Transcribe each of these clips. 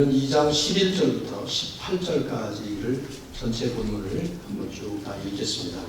2장 11절부터 18절까지를 전체 본문을 한번 쭉 다 읽겠습니다.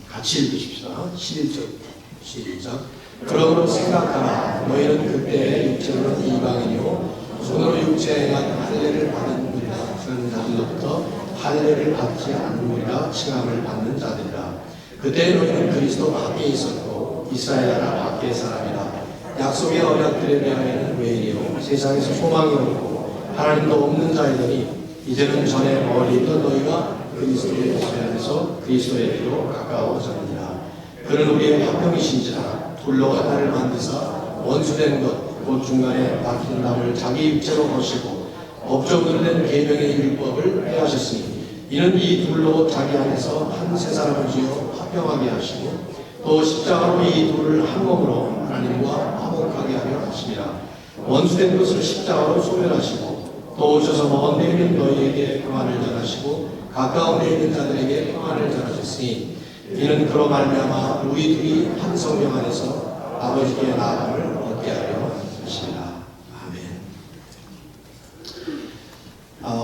같이 읽으십시다. 11절부터 시작. 그러므로 생각하라. 너희는 그때 육체로는 이방인이요 손으로 육체에 행한 할례를 받은 무리라. 그런 자들로부터 할례를 받지 않은 무리라 칭함을 받는 자들이라. 그때 너희는 그리스도 밖에 있었고 이스라엘 나라 밖의 사람이라. 약속의 언약들에 대하여는 외인이요 세상에서 소망이 없고 하나님도 없는 자이더니 이제는 전에 멀리 있던 너희가 그리스도의 안에서 그리스도의 피로 가까워졌느니라. 그는 우리의 화평이신지라. 돌로 하나를 만드사 원수된 것 곧 중간에 막힌 나무를 자기 육체로 거시고 법적으로 된 계명의 율법을 폐하셨으니 이는 이 둘로 자기 안에서 한 세 사람을 지어 화평하게 하시고 또 십자가로 이 둘을 한 몸으로 하나님과 화목하게 하려 하심이라. 원수된 것을 십자가로 소멸하시고 또 오셔서 먼 데 있는 너희에게 평안을 전하시고 가까운 데 있는 자들에게 평안을 전하셨으니 이는 그로 말미암아 우리 둘이 한 성령 안에서 아버지께 나아감을 얻게 하려 하십니다. 아멘.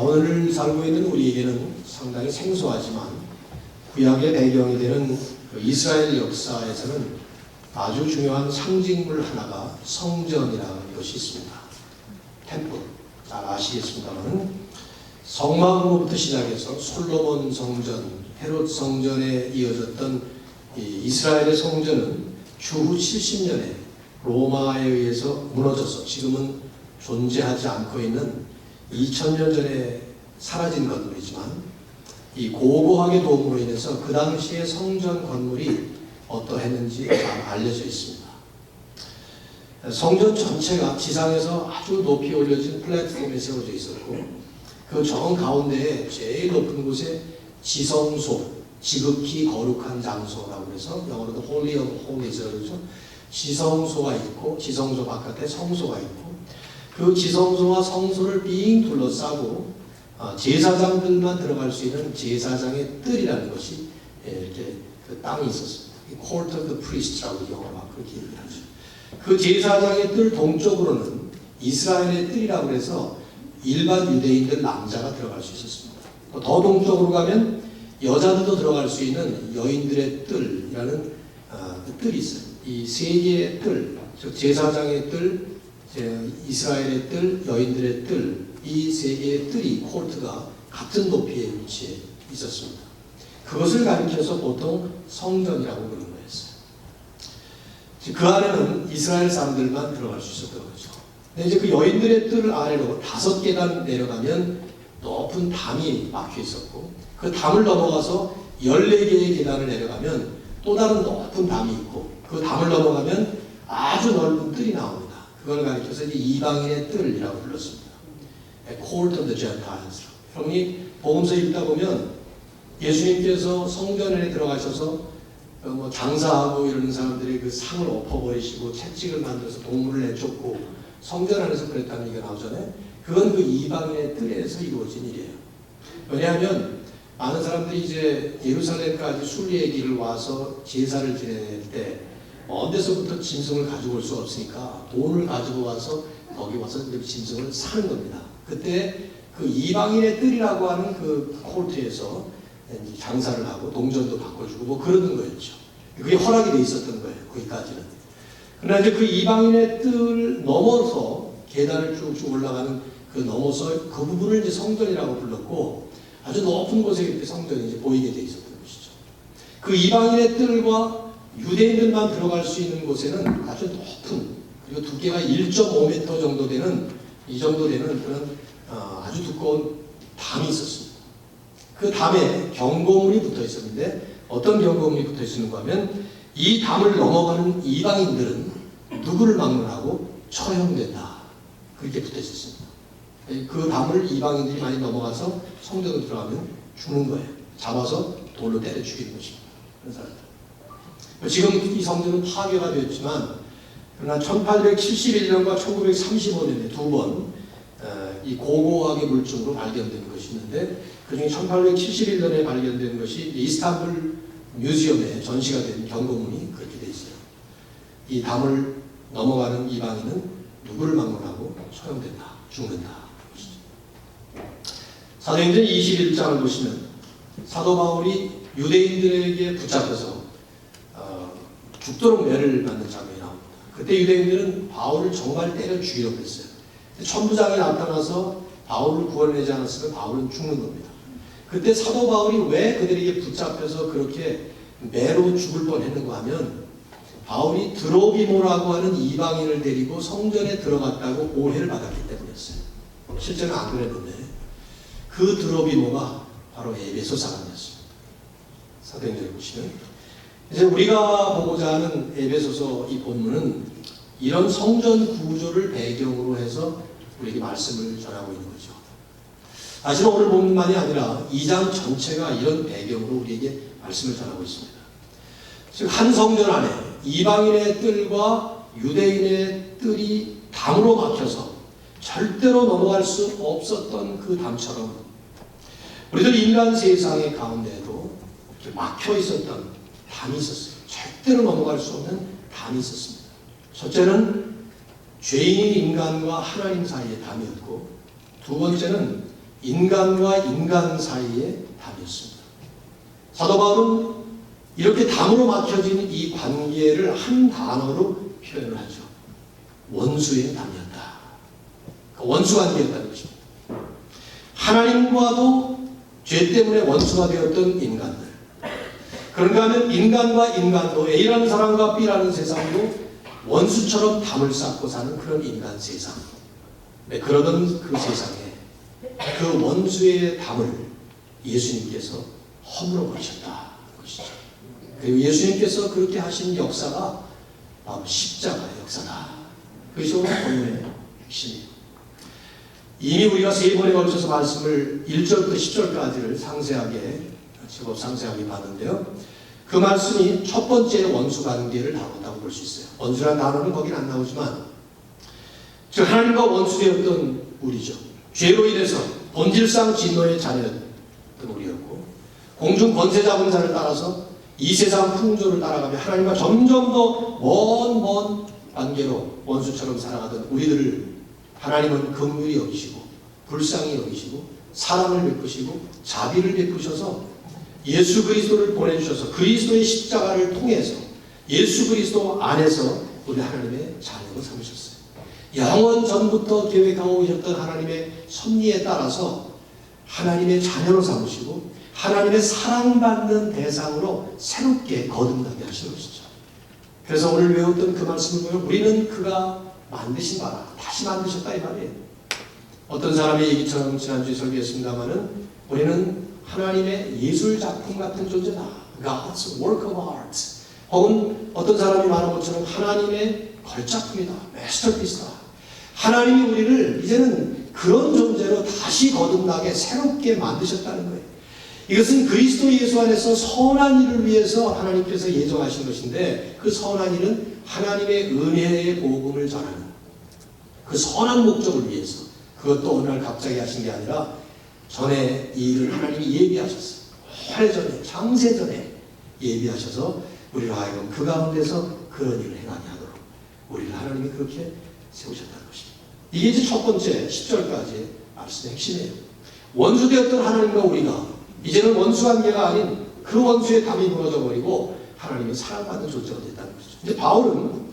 오늘 살고 있는 우리에게는 상당히 생소하지만 구약의 배경이 되는 이스라엘 역사에서는 아주 중요한 상징물 하나가 성전이라는 것이 있습니다. 템플. 잘 아시겠습니다만 성막으로부터 시작해서 솔로몬 성전, 헤롯 성전에 이어졌던 이스라엘의 성전은 추후 70년에 로마에 의해서 무너져서 지금은 존재하지 않고 있는 2000년 전에 사라진 건물이지만 이 고고학의 도움으로 인해서 그 당시의 성전 건물이 어떠했는지 잘 알려져 있습니다. 성전 전체가 지상에서 아주 높이 올려진 플랫폼에 세워져 있었고 그 정 가운데에 제일 높은 곳에 지성소, 지극히 거룩한 장소라고 해서 영어로도 Holy of Holies라고 그러죠. 지성소가 있고 지성소 바깥에 성소가 있고 그 지성소와 성소를 빙 둘러싸고 제사장들만 들어갈 수 있는 제사장의 뜰이라는 것이 이렇게 그 땅이 있었습니다. Court of the Priest라고 영어로 그렇게 얘기를 하죠. 그 제사장의 뜰 동쪽으로는 이스라엘의 뜰이라고 해서 일반 유대인들 남자가 들어갈 수 있었습니다. 더 동쪽으로 가면 여자들도 들어갈 수 있는 여인들의 뜰이라는 그 뜰이 있어요. 이 세 개의 뜰, 즉 제사장의 뜰, 이스라엘의 뜰, 여인들의 뜰, 이 세 개의 뜰이 코르트가 같은 높이에 위치해 있었습니다. 그것을 가리켜서 보통 성전이라고 부르는 거였어요. 그 안에는 이스라엘 사람들만 들어갈 수 있었던 거죠. 근데 이제 그 여인들의 뜰 아래로 5계단 내려가면 높은 담이 막혀 있었고 그 담을 넘어가서 14개의 계단을 내려가면 또 다른 높은 담이 있고 그 담을 넘어가면 아주 넓은 뜰이 나옵니다. 그걸 가리켜서 이제 이방인의 뜰이라고 불렀습니다. Court of the Gentiles. 여러분이 복음서 읽다 보면 예수님께서 성전에 들어가셔서 장사하고 이러는 사람들이 그 상을 엎어버리시고 채찍을 만들어서 동물을 내쫓고 성전 안에서 그랬다는 얘기가 나오잖아요. 그건 그 이방인의 뜰에서 이루어진 일이에요. 왜냐하면 많은 사람들이 이제 예루살렘까지 순례의 길을 와서 제사를 지낼 때 먼 데서부터 짐승을 가지고 올 수 없으니까 돈을 가지고 와서 거기 와서 짐승을 사는 겁니다. 그때 그 이방인의 뜰이라고 하는 그 코르트에서 장사를 하고 동전도 바꿔주고 뭐 그러는 거였죠. 그게 허락이 돼 있었던 거예요. 거기까지는. 그러나 이제 그 이방인의 뜰 넘어서 계단을 쭉쭉 올라가는 그 넘어서 그 부분을 이제 성전이라고 불렀고 아주 높은 곳에 이렇게 성전이 이제 보이게 돼 있었던 것이죠. 그 이방인의 뜰과 유대인들만 들어갈 수 있는 곳에는 아주 높은 그리고 두께가 1.5m 정도 되는 이 정도 되는 그런 아주 두꺼운 담이 있었습니다. 그 담에 경고물이 붙어 있었는데 어떤 경고물이 붙어 있었는가 하면 이 담을 넘어가는 이방인들은 누구를 막론하고 처형된다. 그렇게 붙어 있었습니다. 그 담을 이방인들이 많이 넘어가서 성전으로 들어가면 죽는 거예요. 잡아서 돌로 때려 죽이는 것입니다. 그런 사람들. 지금 이 성전은 파괴가 되었지만 그러나 1871년과 1935년에 두 번 이 고고학의 물증으로 발견된 것이 있는데 그중에 1871년에 발견된 것이 이스탄불 뮤지엄에 전시가 된 경고문이 그렇게 되어 있어요. 이 담을 넘어가는 이방인은 누구를 막론하고 처형된다, 죽는다. 사도행전 21장을 보시면 사도 바울이 유대인들에게 붙잡혀서 죽도록 매를 맞는 장면이 나옵니다. 그때 유대인들은 바울을 정말 때려 죽이려고 했어요. 천부장이 나타나서 바울을 구원내지 않았으면 바울은 죽는 겁니다. 그때 사도 바울이 왜 그들에게 붙잡혀서 그렇게 매로 죽을 뻔했는가 하면 바울이 드로비모라고 하는 이방인을 데리고 성전에 들어갔다고 오해를 받았기 때문이었어요. 실제는 안 그랬는데 그 드로비모가 바로 에베소 사람이었습니다. 사도행전에 보시면 이제 우리가 보고자 하는 에베소서 이 본문은 이런 성전 구조를 배경으로 해서 우리에게 말씀을 전하고 있는 거죠. 사실은 오늘 본문만이 아니라 2장 전체가 이런 배경으로 우리에게 말씀을 전하고 있습니다. 즉 한 성전 안에 이방인의 뜰과 유대인의 뜰이 담으로 막혀서 절대로 넘어갈 수 없었던 그 담처럼 우리들 인간 세상의 가운데에도 이렇게 막혀 있었던 담이 있었어요. 절대로 넘어갈 수 없는 담이 있었습니다. 첫째는 죄인인 인간과 하나님 사이의 담이었고, 두 번째는 인간과 인간 사이의 담이었습니다. 사도 바울은 이렇게 담으로 막혀진 이 관계를 한 단어로 표현을 하죠. 원수의 담이었다. 원수 관계였다는 것입니다. 하나님과도 죄 때문에 원수가 되었던 인간들. 그런가 하면 인간과 인간도 A라는 사람과 B라는 세상도 원수처럼 담을 쌓고 사는 그런 인간 세상. 네, 그러던 그 세상에 그 원수의 담을 예수님께서 허물어 버리셨다는 것이죠. 그리고 예수님께서 그렇게 하신 역사가 바로 십자가의 역사다. 그것이 오늘 본문의 핵심이에요. 이미 우리가 3번에 걸쳐서 말씀을 1절부터 10절까지를 제법 상세하게 봤는데요. 그 말씀이 첫 번째 원수 관계를 다뤘다고 볼 수 있어요. 원수란 단어는 거긴 안 나오지만, 즉 하나님과 원수되었던 우리죠. 죄로 인해서 본질상 진노의 자녀였던 우리였고, 공중 권세 잡은 자를 따라서 이 세상 풍조를 따라가며 하나님과 점점 더 먼 관계로 원수처럼 살아가던 우리들을 하나님은 긍휼히 여기시고 불쌍히 여기시고 사랑을 베푸시고 자비를 베푸셔서 예수 그리스도를 보내주셔서 그리스도의 십자가를 통해서 예수 그리스도 안에서 우리 하나님의 자녀로 삼으셨어요. 영원 전부터 계획하고 계셨던 하나님의 섭리에 따라서 하나님의 자녀로 삼으시고 하나님의 사랑받는 대상으로 새롭게 거듭나게 하시는 것이죠. 그래서 오늘 외웠던 그 말씀을 보면 우리는 그가 만드신 바라 다시 만드셨다 이 말이에요. 어떤 사람의 얘기처럼 지난주에 설교했습니다마는 우리는 하나님의 예술 작품 같은 존재다. God's work of art. 혹은 어떤 사람이 말한 것처럼 하나님의 걸작품이다. masterpiece다. 하나님이 우리를 이제는 그런 존재로 다시 거듭나게 새롭게 만드셨다는 거예요. 이것은 그리스도 예수 안에서 선한 일을 위해서 하나님께서 예정하신 것인데, 그 선한 일은 하나님의 은혜의 복음을 전하는 그 선한 목적을 위해서, 그것도 어느 날 갑자기 하신 게 아니라 전에 이 일을 하나님이 예비하셨어요. 오래전에, 장세전에 예비하셔서 우리를 하여금 그 가운데서 그런 일을 행하게 하도록 우리를 하나님이 그렇게 세우셨다는 것입니다. 이게 이제 첫 번째 10절까지의 말씀의 핵심이에요. 원수되었던 하나님과 우리가 이제는 원수관계가 아닌 그 원수의 담이 무너져버리고 하나님의 사랑받는 존재가 됐다는 것이죠. 이제 바울은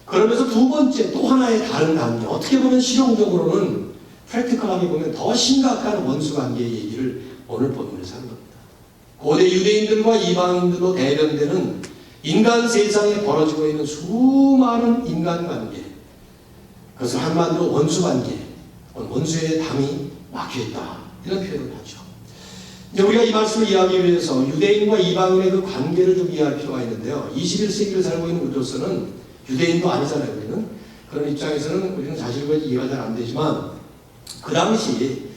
그러면서 두 번째 또 하나의 다른 담이, 어떻게 보면 실용적으로는 프랙티컬하게 보면 더 심각한 원수관계의 얘기를 오늘 본문에서 하는 겁니다. 고대 유대인들과 이방인들로 대변되는 인간 세상에 벌어지고 있는 수많은 인간관계, 그것을 한마디로 원수관계, 원수의 담이 막혀있다, 이런 표현을 하죠. 이제 우리가 이 말씀을 이해하기 위해서 유대인과 이방인의 그 관계를 좀 이해할 필요가 있는데요. 21세기를 살고 있는 우리로서는 유대인도 아니잖아요. 우리는 그런 입장에서는 우리는 사실 이해가 잘 안 되지만, 그 당시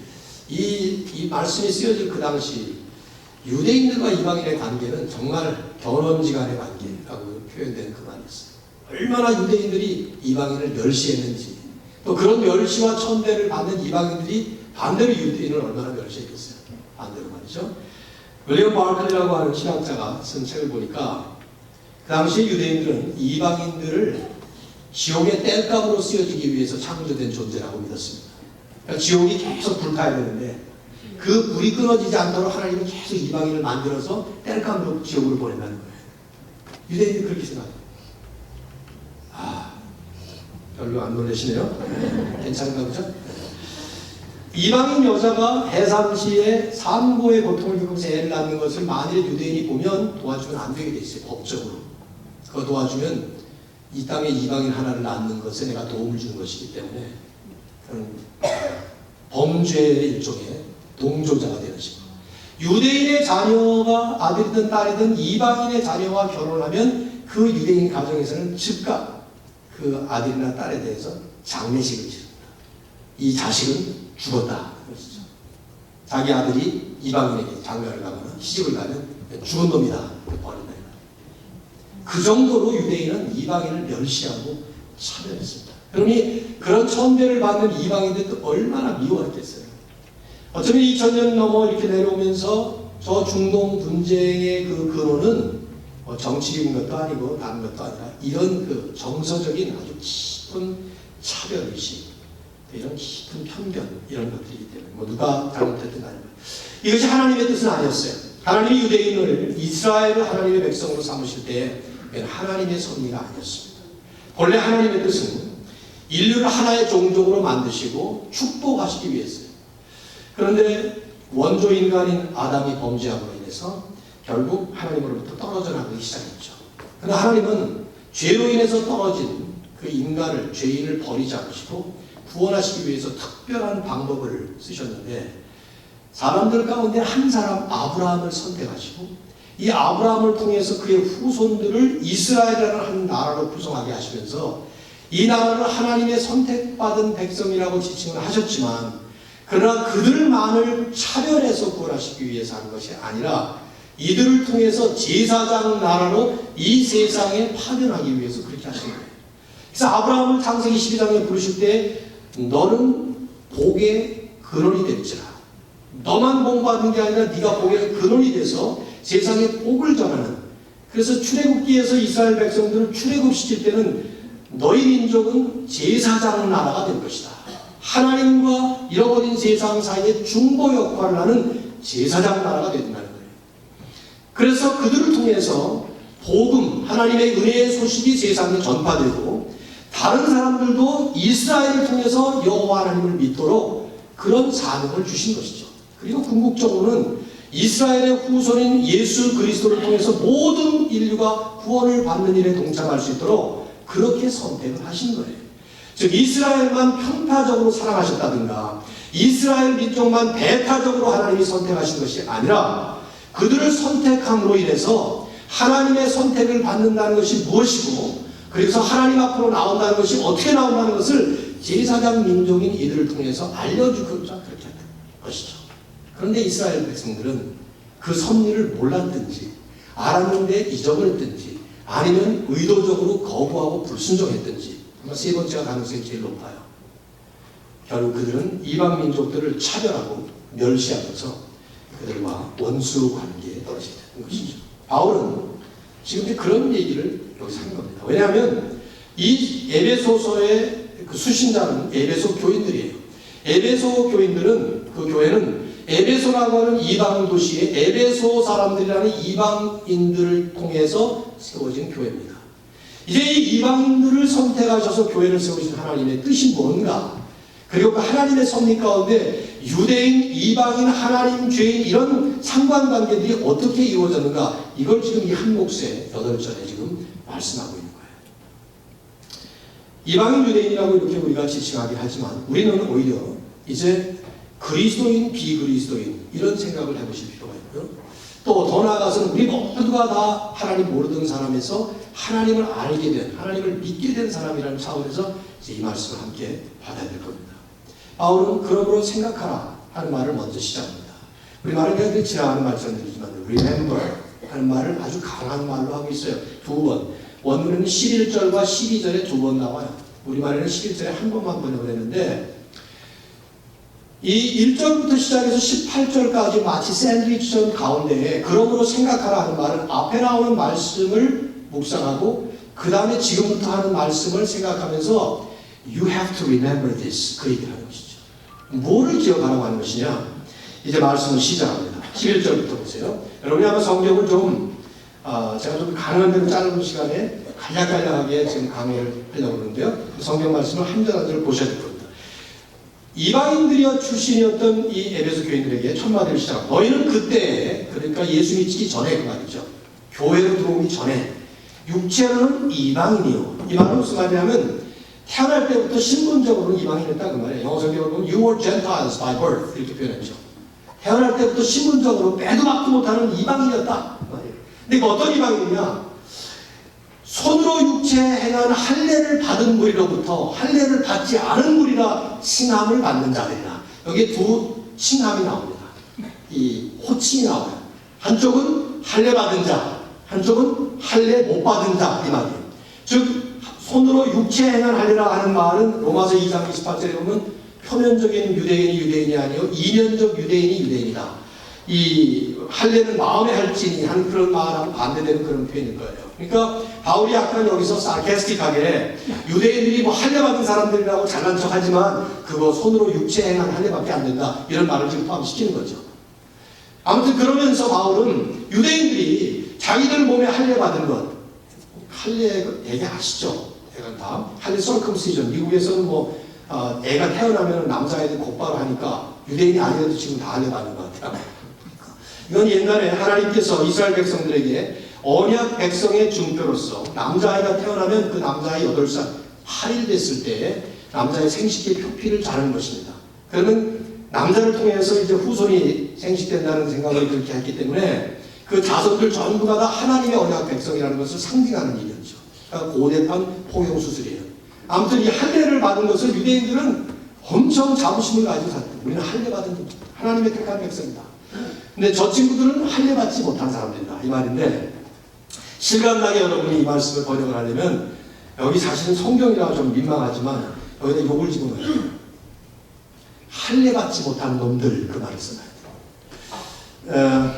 이 말씀이 쓰여질 그 당시 유대인들과 이방인의 관계는 정말 경험지간의 관계라고 표현되는 그 말이었어요. 얼마나 유대인들이 이방인을 멸시했는지, 또 그런 멸시와 천대를 받는 이방인들이 반대로 유대인을 얼마나 멸시했겠어요. 반대로 말이죠. 윌리엄 바클리라고 하는 신학자가 쓴 책을 보니까 그 당시 유대인들은 이방인들을 지옥의 땔감으로 쓰여지기 위해서 창조된 존재라고 믿었습니다. 그러니까 지옥이 계속 불타야 되는데 그 불이 끊어지지 않도록 하나님은 계속 이방인을 만들어서 뗄감으로 지옥으로 보낸다는 거예요. 유대인들이 그렇게 생각해요. 별로 안 놀라시네요. 괜찮은가 보죠? 이방인 여자가 해산시에 산고의 고통을 겪으면서 애를 낳는 것을 만일에 유대인이 보면 도와주면 안 되게 돼 있어요. 법적으로. 그거 도와주면 이 땅에 이방인 하나를 낳는 것에 내가 도움을 주는 것이기 때문에 그런 범죄의 일종의 동조자가 되는 식으로. 유대인의 자녀가 아들이든 딸이든 이방인의 자녀와 결혼을 하면 그 유대인 가정에서는 즉각 그 아들이나 딸에 대해서 장례식을 치릅니다. 이 자식은 죽었다. 그러시죠. 자기 아들이 이방인에게 장가를 가거나 시집을 가면 죽은 놈이다. 버린다. 그 정도로 유대인은 이방인을 멸시하고 차별했습니다. 그러니 그런 천대를 받는 이방인들도 얼마나 미워했겠어요. 어쩌면 2000년 넘어 이렇게 내려오면서 저 중동 분쟁의 그 근원은 정치적인 것도 아니고 다른 것도 아니라 이런 그 정서적인 아주 깊은 차별의식, 이런 깊은 편견, 이런 것들이기 때문에 누가 잘못했든 간에 이것이 하나님의 뜻은 아니었어요. 하나님이 유대인을 이스라엘을 하나님의 백성으로 삼으실 때 하나님의 섭리가 아니었습니다. 본래 하나님의 뜻은 인류를 하나의 종족으로 만드시고 축복하시기 위해서요. 그런데 원조 인간인 아담이 범죄함으로 인해서 결국 하나님으로부터 떨어져 나가기 시작했죠. 그러나 하나님은 죄로 인해서 떨어진 그 인간을, 죄인을 버리지 않으시고 구원하시기 위해서 특별한 방법을 쓰셨는데 사람들 가운데 한 사람 아브라함을 선택하시고 이 아브라함을 통해서 그의 후손들을 이스라엘이라는 한 나라로 구성하게 하시면서 이 나라를 하나님의 선택받은 백성이라고 지칭을 하셨지만 그러나 그들만을 차별해서 구원하시기 위해서 하는 것이 아니라 이들을 통해서 제사장 나라로 이 세상에 파견하기 위해서 그렇게 하신 거예요. 그래서 아브라함을 창세기 12장에 부르실 때 너는 복의 근원이 될지라. 너만 복받는 게 아니라 네가 복의 근원이 돼서 세상에 복을 전하는. 그래서 출애굽기에서 이스라엘 백성들을 출애굽시킬 때는 너희 민족은 제사장 나라가 될 것이다. 하나님과 잃어버린 세상 사이에 중보 역할을 하는 제사장 나라가 된다는 거예요. 그래서 그들을 통해서 복음, 하나님의 은혜의 소식이 세상에 전파되고 다른 사람들도 이스라엘을 통해서 여호와 하나님을 믿도록 그런 사명을 주신 것이죠. 그리고 궁극적으로는 이스라엘의 후손인 예수 그리스도를 통해서 모든 인류가 구원을 받는 일에 동참할 수 있도록 그렇게 선택을 하신 거예요. 즉 이스라엘만 편파적으로 사랑하셨다든가 이스라엘 민족만 배타적으로 하나님이 선택하신 것이 아니라 그들을 선택함으로 인해서 하나님의 선택을 받는다는 것이 무엇이고 그래서 하나님 앞으로 나온다는 것이 어떻게 나온다는 것을 제사장 민족인 이들을 통해서 알려주고자 그렇게 했던 것이죠. 그런데 이스라엘 백성들은 그 섭리를 몰랐든지 알았는데 잊어버렸든지 아니면 의도적으로 거부하고 불순종했든지 아마 세 번째가 가능성이 제일 높아요. 결국 그들은 이방 민족들을 차별하고 멸시하면서 그들과 원수 관계에 떨어지게 되는 것이죠. 바울은 지금 그런 얘기를 여기서 한 겁니다. 왜냐하면 이 에베소서의 그 수신자는 에베소 교인들이에요. 에베소 교인들은 그 교회는 에베소라고 하는 이방 도시에 에베소 사람들이라는 이방인들을 통해서 세워진 교회입니다. 이제 이 이방인들을 선택하셔서 교회를 세우신 하나님의 뜻이 뭔가, 그리고 그 하나님의 섭리 가운데 유대인, 이방인, 하나님, 죄인 이런 상관관계들이 어떻게 이루어졌는가, 이걸 지금 이 한 목수의 8절에 지금 말씀하고 있는 거예요. 이방인, 유대인이라고 이렇게 우리가 지칭하긴 하지만 우리는 오히려 이제 그리스도인, 비그리스도인 이런 생각을 해보실 필요가 있고요. 또 더 나아가서는 우리 모두가 다 하나님 모르던 사람에서 하나님을 알게 된, 하나님을 믿게 된 사람이라는 차원에서 이제 이 말씀을 함께 받아야 될 겁니다. 바울은 그러므로 생각하라 하는 말을 먼저 시작합니다. 우리 많은 교회들이 지나가는 말씀드리지만 remember 하는 말을 아주 강한 말로 하고 있어요. 두 번. 원문에는 11절과 12절에 두 번 나와요. 우리말에는 11절에 한 번만 번역을 했는데 이 1절부터 시작해서 18절까지 마치 샌드위치전 가운데에 그러므로 생각하라 하는 말은 앞에 나오는 말씀을 묵상하고 그 다음에 지금부터 하는 말씀을 생각하면서 You have to remember this 그 얘기를 하는 것이죠. 뭐를 기억하라고 하는 것이냐, 이제 말씀을 시작합니다. 11절부터 보세요. 여러분이 아마 성경을 좀 제가 좀 가능한 대로 짧은 시간에 간략간략하게 지금 강의를 하려고 그러는데요. 성경 말씀을 한 절 한 절 보셔야 될 겁니다. 이방인들이여 출신이었던 이 에베소 교인들에게 첫 마디를 시작합니다. 너희는 그때, 그러니까 예수 믿기 전에 그 말이죠. 교회로 들어오기 전에 육체로는 이방인이요. 이 말은 무슨 말이냐면 태어날 때부터 신분적으로는 이방인이었다 그 말이에요. 영어 성경을 보면 You were Gentiles by birth 이렇게 표현했죠. 태어날 때부터 신분적으로 빼도 박도 못하는 이방인이었다 그 말이에요. 근데 이거 어떤 이방인이냐? 손으로 육체 행한 할례를 받은 무리로부터 할례를 받지 않은 무리라 칭함을 받는 자들이라. 여기에 두 칭함이 나옵니다. 이 호칭이 나와요. 한쪽은 할례 받은 자, 한쪽은 할례 못 받은 자 이 말이에요. 즉 손으로 육체 행한 할례라 하는 말은 로마서 2장 28절에 보면 표면적인 유대인이 유대인이 아니요 이면적 유대인이 유대인이다. 이 할례는 마음에 할지니 하는 그런 말하고 반대되는 그런 표현인 거예요. 그러니까 바울이 약간 여기서 사케스틱하게 유대인들이 뭐 할례 받은 사람들이라고 잘난 척하지만 그거 손으로 육체 행한 할례밖에 안 된다 이런 말을 지금 포함시키는 거죠. 아무튼 그러면서 바울은 유대인들이 자기들 몸에 할례 받은 것, 할례 얘기 아시죠? 애가 다 할례 서컴시전 미국에서는 뭐 애가 태어나면 남자애들 곧바로 하니까 유대인이 아니어도 지금 다 할례 받는 것 같아요. 이건 옛날에 하나님께서 이스라엘 백성들에게 언약 백성의 증표로서 남자아이가 태어나면 그 남자아이 8살 8일 됐을 때 남자의 생식기의 표피를 자르는 것입니다. 그러면 남자를 통해서 이제 후손이 생식된다는 생각을 그렇게 했기 때문에 그 자손들 전부가 다 하나님의 언약 백성이라는 것을 상징하는 일이었죠. 그러니까 고대판 포용수술이에요. 아무튼 이 할례를 받은 것을 유대인들은 엄청 자부심을 가지고 샀다. 우리는 할례 받은 하나님의 택한 백성이다. 근데 저 친구들은 할례 받지 못한 사람들이다 이 말인데 실감나게 여러분이 이 말씀을 번역을 하려면 여기 사실은 성경이라 좀 민망하지만 여기다 욕을 집어넣어요. 할례 받지 못한 놈들 그 말을 써놔야 돼요.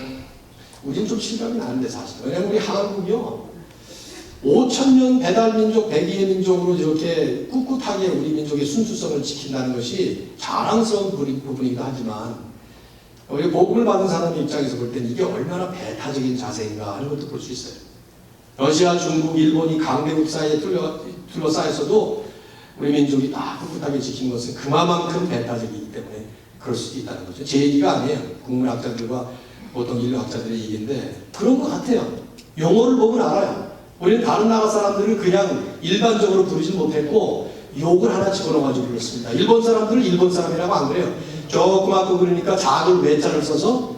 우리는 좀 실감이 나는데 사실 왜냐면 우리 한국이요 5,000년 배달민족 백의의 민족으로 이렇게 꿋꿋하게 우리 민족의 순수성을 지킨다는 것이 자랑스러운 부분이기도 하지만 우리 복음을 받은 사람의 입장에서 볼 때는 이게 얼마나 배타적인 자세인가 하는 것도 볼 수 있어요. 러시아, 중국, 일본이 강대국 사이에 둘러싸여서도 우리 민족이 다 꿋꿋하게 지킨 것은 그만큼 배타적이기 때문에 그럴 수도 있다는 거죠. 제 얘기가 아니에요. 국문학자들과 보통 인류학자들의 얘기인데 그런 것 같아요. 용어를 보면 알아요. 우리는 다른 나라 사람들을 그냥 일반적으로 부르지 못했고 욕을 하나 집어넣어가지고 불렀습니다. 일본 사람들은 일본 사람이라고 안 그래요. 조그맣고 그러니까 작은 외자를 써서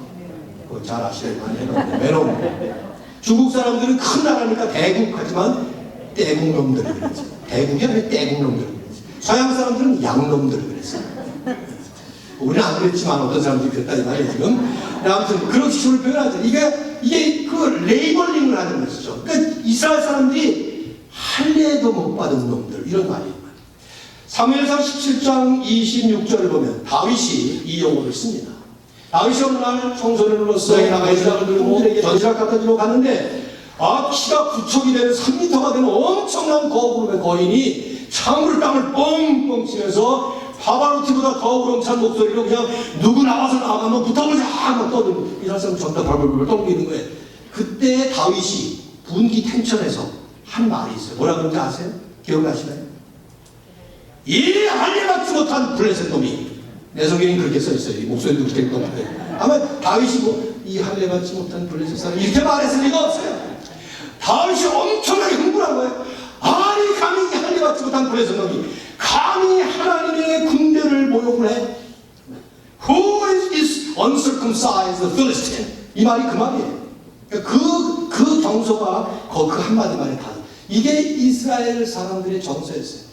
잘 아시는 많이 해봤는데 외놈. 중국 사람들은 큰 나라니까 대국 하지만 떼국놈들 그랬어요. 대국이 아니라 떼국놈들 그랬어요. 서양 사람들은 양놈들 그랬어요. 우리는 안 그랬지만 어떤 사람들이 그랬다 이 말이에요 지금. 아무튼 그런 식으로 표현하죠. 이게 그 레이벌링을 하는 것이죠. 그러니까 이스라엘 사람들이 할례도 못 받은 놈들 이런 말이에요. 사무엘상 17장 26절을 보면 다윗이 이 용어를 씁니다. 다윗이 어느 날 청소년으로서 나가 지락을 들고 전시락 갖다 주러 갔는데 키가 9척이 되는 3m가 되는 엄청난 거구름의 거인이 창을 땅을 뻥뻥 치면서 바바로티보다 더 우렁찬 목소리로 그냥 누구 나와서 나가면 붙어보자 막 떠들고 이런 사람 전부 다 발벌벌 떨고 있는 거예요. 그때 다윗이 분기탱천에서 한 말이 있어요. 뭐라 그런지 아세요? 기억나시나요? 이 할례 받지 못한 블레셋 놈이 내 성경에 그렇게 써있어요. 이 목소리도 그렇게 떠는데 아마 다윗이 이 할례 받지 못한 블레셋 사람 이렇게 말했을 리가 없어요. 다윗이 엄청나게 흥분한 거예요. 아니 감히 이 할례 받지 못한 블레셋 놈이 감히 하나님의 군대를 모욕을 해. Who is this uncircumcised Philistine? 이 말이 그 말이에요. 그 정서가 그 한마디 말에 다 이게 이스라엘 사람들의 정서였어요.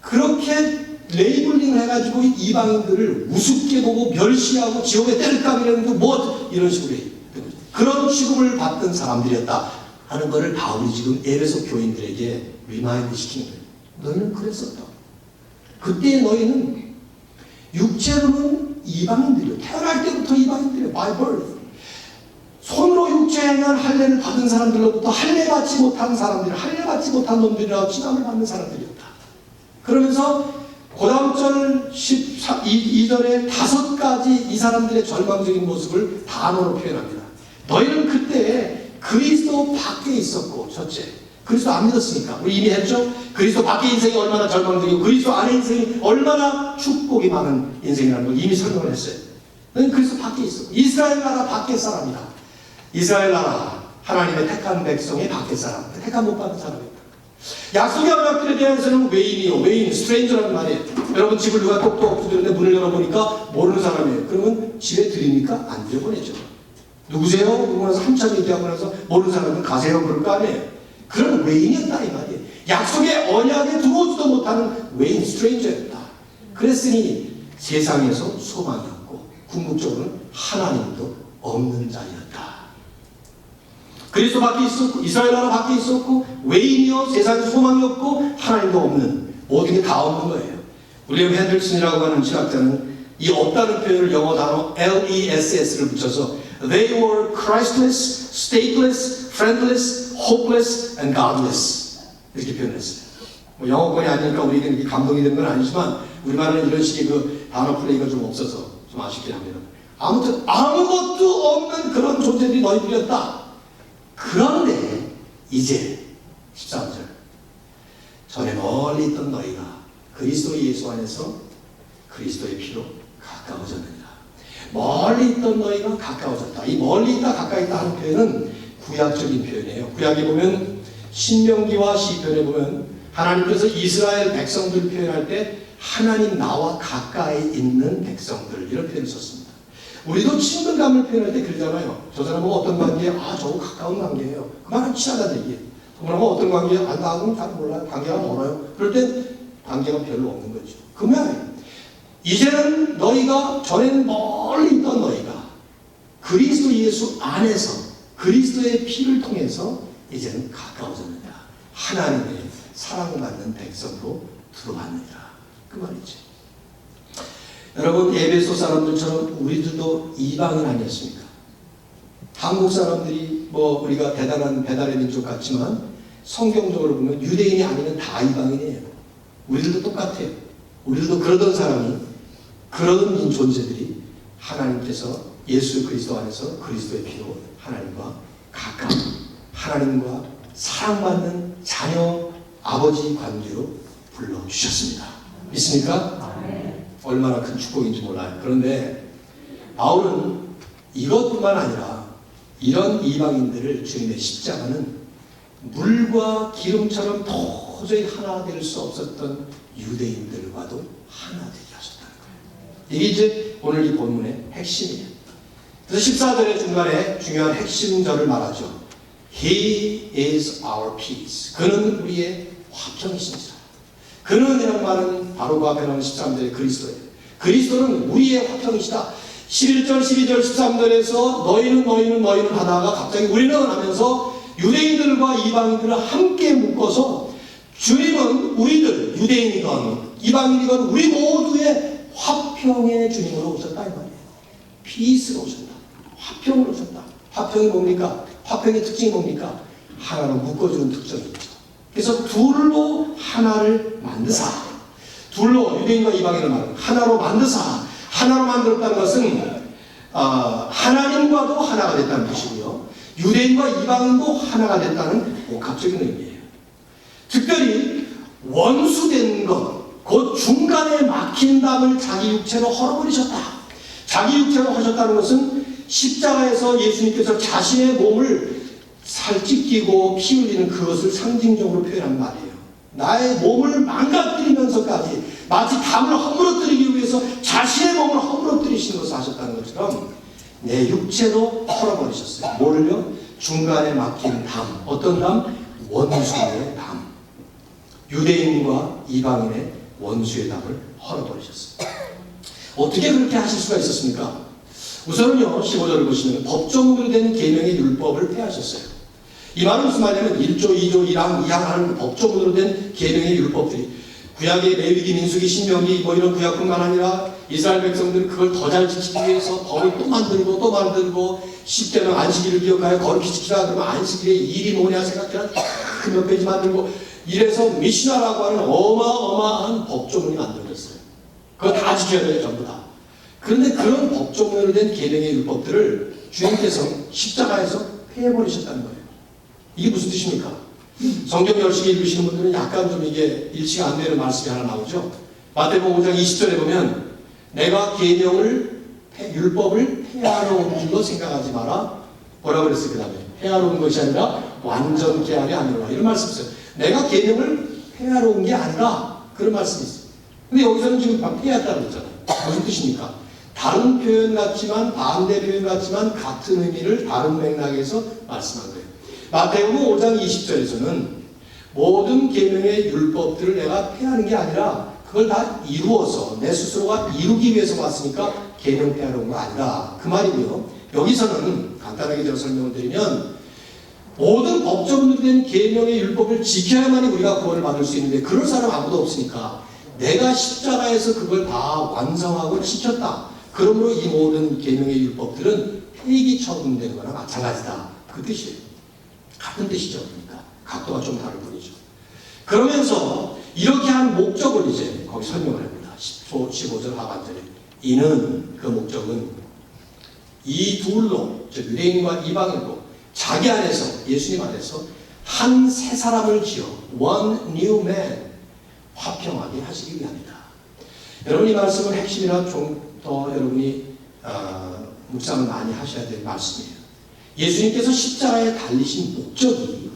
그렇게 레이블링을 해가지고 이방인들을 우습게 보고 멸시하고 지옥에 때릴감이라는 뭐 이런 식으로 해요. 그런 취급을 받던 사람들이었다 하는 것을 바울이 지금 에베소 교인들에게 리마인드 시키는 거예요. 너희는 그랬었다. 그때 너희는 육체로는 이방인들이요. 태어날 때부터 이방인들이요. by birth. 손으로 육체 행한 할례를 받은 사람들로부터 할례 받지 못한 사람들, 할례 받지 못한 놈들이라고 칭함을 받는 사람들이었다. 그러면서 그 다음 절 2절에 5가지 이 사람들의 절망적인 모습을 단어로 표현합니다. 너희는 그때 그리스도 밖에 있었고, 첫째, 그리스도 안 믿었으니까. 우리 이미 했죠? 그리스도 밖에 인생이 얼마나 절망적이고 그리스도 안에 인생이 얼마나 축복이 많은 인생이라는 걸 이미 설명을 했어요. 너희는 그리스도 밖에 있었고, 이스라엘 나라 밖에 사람이다. 이스라엘 나라, 하나님의 택한 백성의 밖에 사람, 택한 못 받은 사람이다. 약속의 언약들에 대해서는 외인, 스트레인저라는 말이에요. 여러분 집을 누가 똑똑 두드렸는데 문을 열어보니까 모르는 사람이에요. 그러면 집에 드립니까? 안 들여보내죠. 누구세요? 그러고 나서 한참 얘기하고 나서 모르는 사람은 가세요. 그럴 거 아니에요. 그런 외인이었다 이 말이에요. 약속의 언약에 들어오지도 못하는 외인, 스트레인저였다. 그랬으니 세상에서 소망이 없고 궁극적으로는 하나님도 없는 자였다. 그리스도 밖에 있었고 이스라엘 나라 밖에 있었고 외인이요 세상에 소망이 없고 하나님도 없는, 모든 게 다 없는 거예요. 윌리엄 핸들슨이라고 하는 철학자는 이 없다는 표현을 영어 단어 LESS를 붙여서 They were Christless, stateless, friendless, hopeless, and godless 이렇게 표현했어요. 뭐 영어권이 아니니까 우리에게 이렇게 감동이 된 건 아니지만 우리말은 이런 식의 그 단어 플레이가 좀 없어서 좀 아쉽긴 합니다. 아무튼 아무것도 없는 그런 존재들이 너희들이었다. 그런데 이제 13절 전에 멀리 있던 너희가 그리스도 예수 안에서 그리스도의 피로 가까워졌느니라. 멀리 있던 너희가 가까워졌다. 이 멀리 있다 가까이 있다 하는 표현은 구약적인 표현이에요. 구약에 보면 신명기와 시편에 보면 하나님께서 이스라엘 백성들 표현할 때 하나님 나와 가까이 있는 백성들 이런 표현을 썼습니다. 우리도 친근감을 표현할 때 그러잖아요. 저 사람은 어떤 관계예요? 아, 저거 가까운 관계예요. 그만큼 친하다는 얘기예요. 저 사람은 어떤 관계예요? 아, 나하고는 잘 몰라요. 관계가 멀어요. 그럴 땐 관계가 별로 없는 거죠. 그러면 이제는 너희가 전에는 멀리 있던 너희가 그리스도 예수 안에서 그리스도의 피를 통해서 이제는 가까워졌느냐. 하나님의 사랑받는 백성으로 들어왔느니라. 그 말이죠. 여러분 에베소 사람들처럼 우리들도 이방인 아니었습니까? 한국 사람들이 뭐 우리가 대단한 배달의 민족 같지만 성경적으로 보면 유대인이 아니면 다 이방인이에요. 우리들도 똑같아요. 우리들도 그러던 사람이 그런 존재들이 하나님께서 예수 그리스도 안에서 그리스도의 피로 하나님과 가까운 하나님과 사랑받는 자녀 아버지 관계로 불러주셨습니다. 믿습니까? 얼마나 큰 축복인지 몰라요. 그런데 바울은 이것뿐만 아니라 이런 이방인들을 주님의 십자가는 물과 기름처럼 도저히 하나 될 수 없었던 유대인들과도 하나 되게 하셨다는 거예요. 이게 이제 오늘 이 본문의 핵심이에요. 그래서 14절의 중간에 중요한 핵심절을 말하죠. He is our peace. 그는 우리의 화평이십니다. 그는 이런 말은 바로 그 앞에 나오는 13절의 그리스도예요. 그리스도는 우리의 화평이시다. 11절, 12절, 13절에서 너희는 하다가 갑자기 우리는 하면서 유대인들과 이방인들을 함께 묶어서 주님은 우리들, 유대인이건 이방인이건 우리 모두의 화평의 주님으로 오셨다 이 말이에요. 피스로 오셨다. 화평으로 오셨다. 화평이 뭡니까? 화평의 특징이 뭡니까? 하나로 묶어주는 특징이 있죠. 그래서 둘로 하나를 만드사, 둘로 유대인과 이방인을 말하는 하나로 만드사, 하나로 만들었다는 것은 하나님과도 하나가 됐다는 뜻이고요. 유대인과 이방인도 하나가 됐다는 복합적인 의미예요. 특별히 원수된 것, 곧 중간에 막힌 담을 자기 육체로 헐어버리셨다. 자기 육체로 하셨다는 것은 십자가에서 예수님께서 자신의 몸을 살찢기고 피 흘리는 그것을 상징적으로 표현한 말이에요. 나의 몸을 망가뜨리면서까지 마치 담을 허물어뜨리기 위해서 자신의 몸을 허물어뜨리시는 것을 하셨다는 것처럼 내 육체로 털어버리셨어요. 뭐를요? 중간에 막힌 담. 어떤 담? 원수의 담. 유대인과 이방인의 원수의 담을 헐어버리셨어요. 어떻게 그렇게 하실 수가 있었습니까? 우선은요, 15절을 보시면 법정으로 된 계명의 율법을 폐하셨어요. 이 말은 무슨 말이냐면 1조, 2조, 1항, 2항 하는 법정으로 된 계명의 율법들이 구약의 레위기, 민수기, 신명기 뭐 이런 구약뿐만 아니라 이스라엘 백성들은 그걸 더 잘 지키기 위해서 법을 또 만들고 10계명 안식일을 기억하여 거룩히 지키라. 그러면 안식일의 일이 뭐냐 생각해라. 몇 페이지 만들고 이래서 미시나라고 하는 어마어마한 법조문이 만들어졌어요. 지켜야 돼요, 전부 다. 그런데 그런 법조문으로 된 계명의 율법들을 주님께서 십자가에서 폐해버리셨다는 거예요. 이게 무슨 뜻입니까? 성경 열심히 읽으시는 분들은 약간 좀 이게 일치가 안 되는 말씀이 하나 나오죠. 마태복음 5장 20절에 보면 내가 계명을 율법을 폐하러 온 줄로 생각하지 마라. 뭐라고 그랬어요? 그 다음에 폐하러 온 것이 아니라 완전케 하려 함이라. 이런 말씀 있어요. 내가 계명을 폐하러 온 게 아니라 그런 말씀이 있어요. 근데 여기서는 지금 막 폐하였다고 그랬잖아요. 무슨 뜻입니까? 다른 표현 같지만 반대 표현 같지만 같은 의미를 다른 맥락에서 말씀한 거예요. 마태복음 5장 20절에서는 모든 계명의 율법들을 내가 폐하는 게 아니라 그걸 다 이루어서 내 스스로가 이루기 위해서 왔으니까 계명 폐하러 온 거 아니다. 그 말이고요. 여기서는 간단하게 제가 설명을 드리면 모든 법조문으로 된 계명의 율법을 지켜야만이 우리가 구원을 받을 수 있는데 그럴 사람 아무도 없으니까 내가 십자가에서 그걸 다 완성하고 지켰다. 그러므로 이 모든 계명의 율법들은 폐기 처분되는 거나 마찬가지다. 그 뜻이에요. 같은 뜻이죠. 그러니까 각도가 좀 다를 뿐이죠. 그러면서 이렇게 한 목적을 이제 거기 설명을 합니다. 15절 하반절에 이는 그 목적은 이 둘로 즉 유대인과 이방인도 자기 안에서 예수님 안에서 한 새 사람을 지어 one new man 화평하게 하시기 위함이다. 여러분 이 말씀은 핵심이라 좀 더 여러분이 묵상을 많이 하셔야 될 말씀이에요. 예수님께서 십자가에 달리신 목적이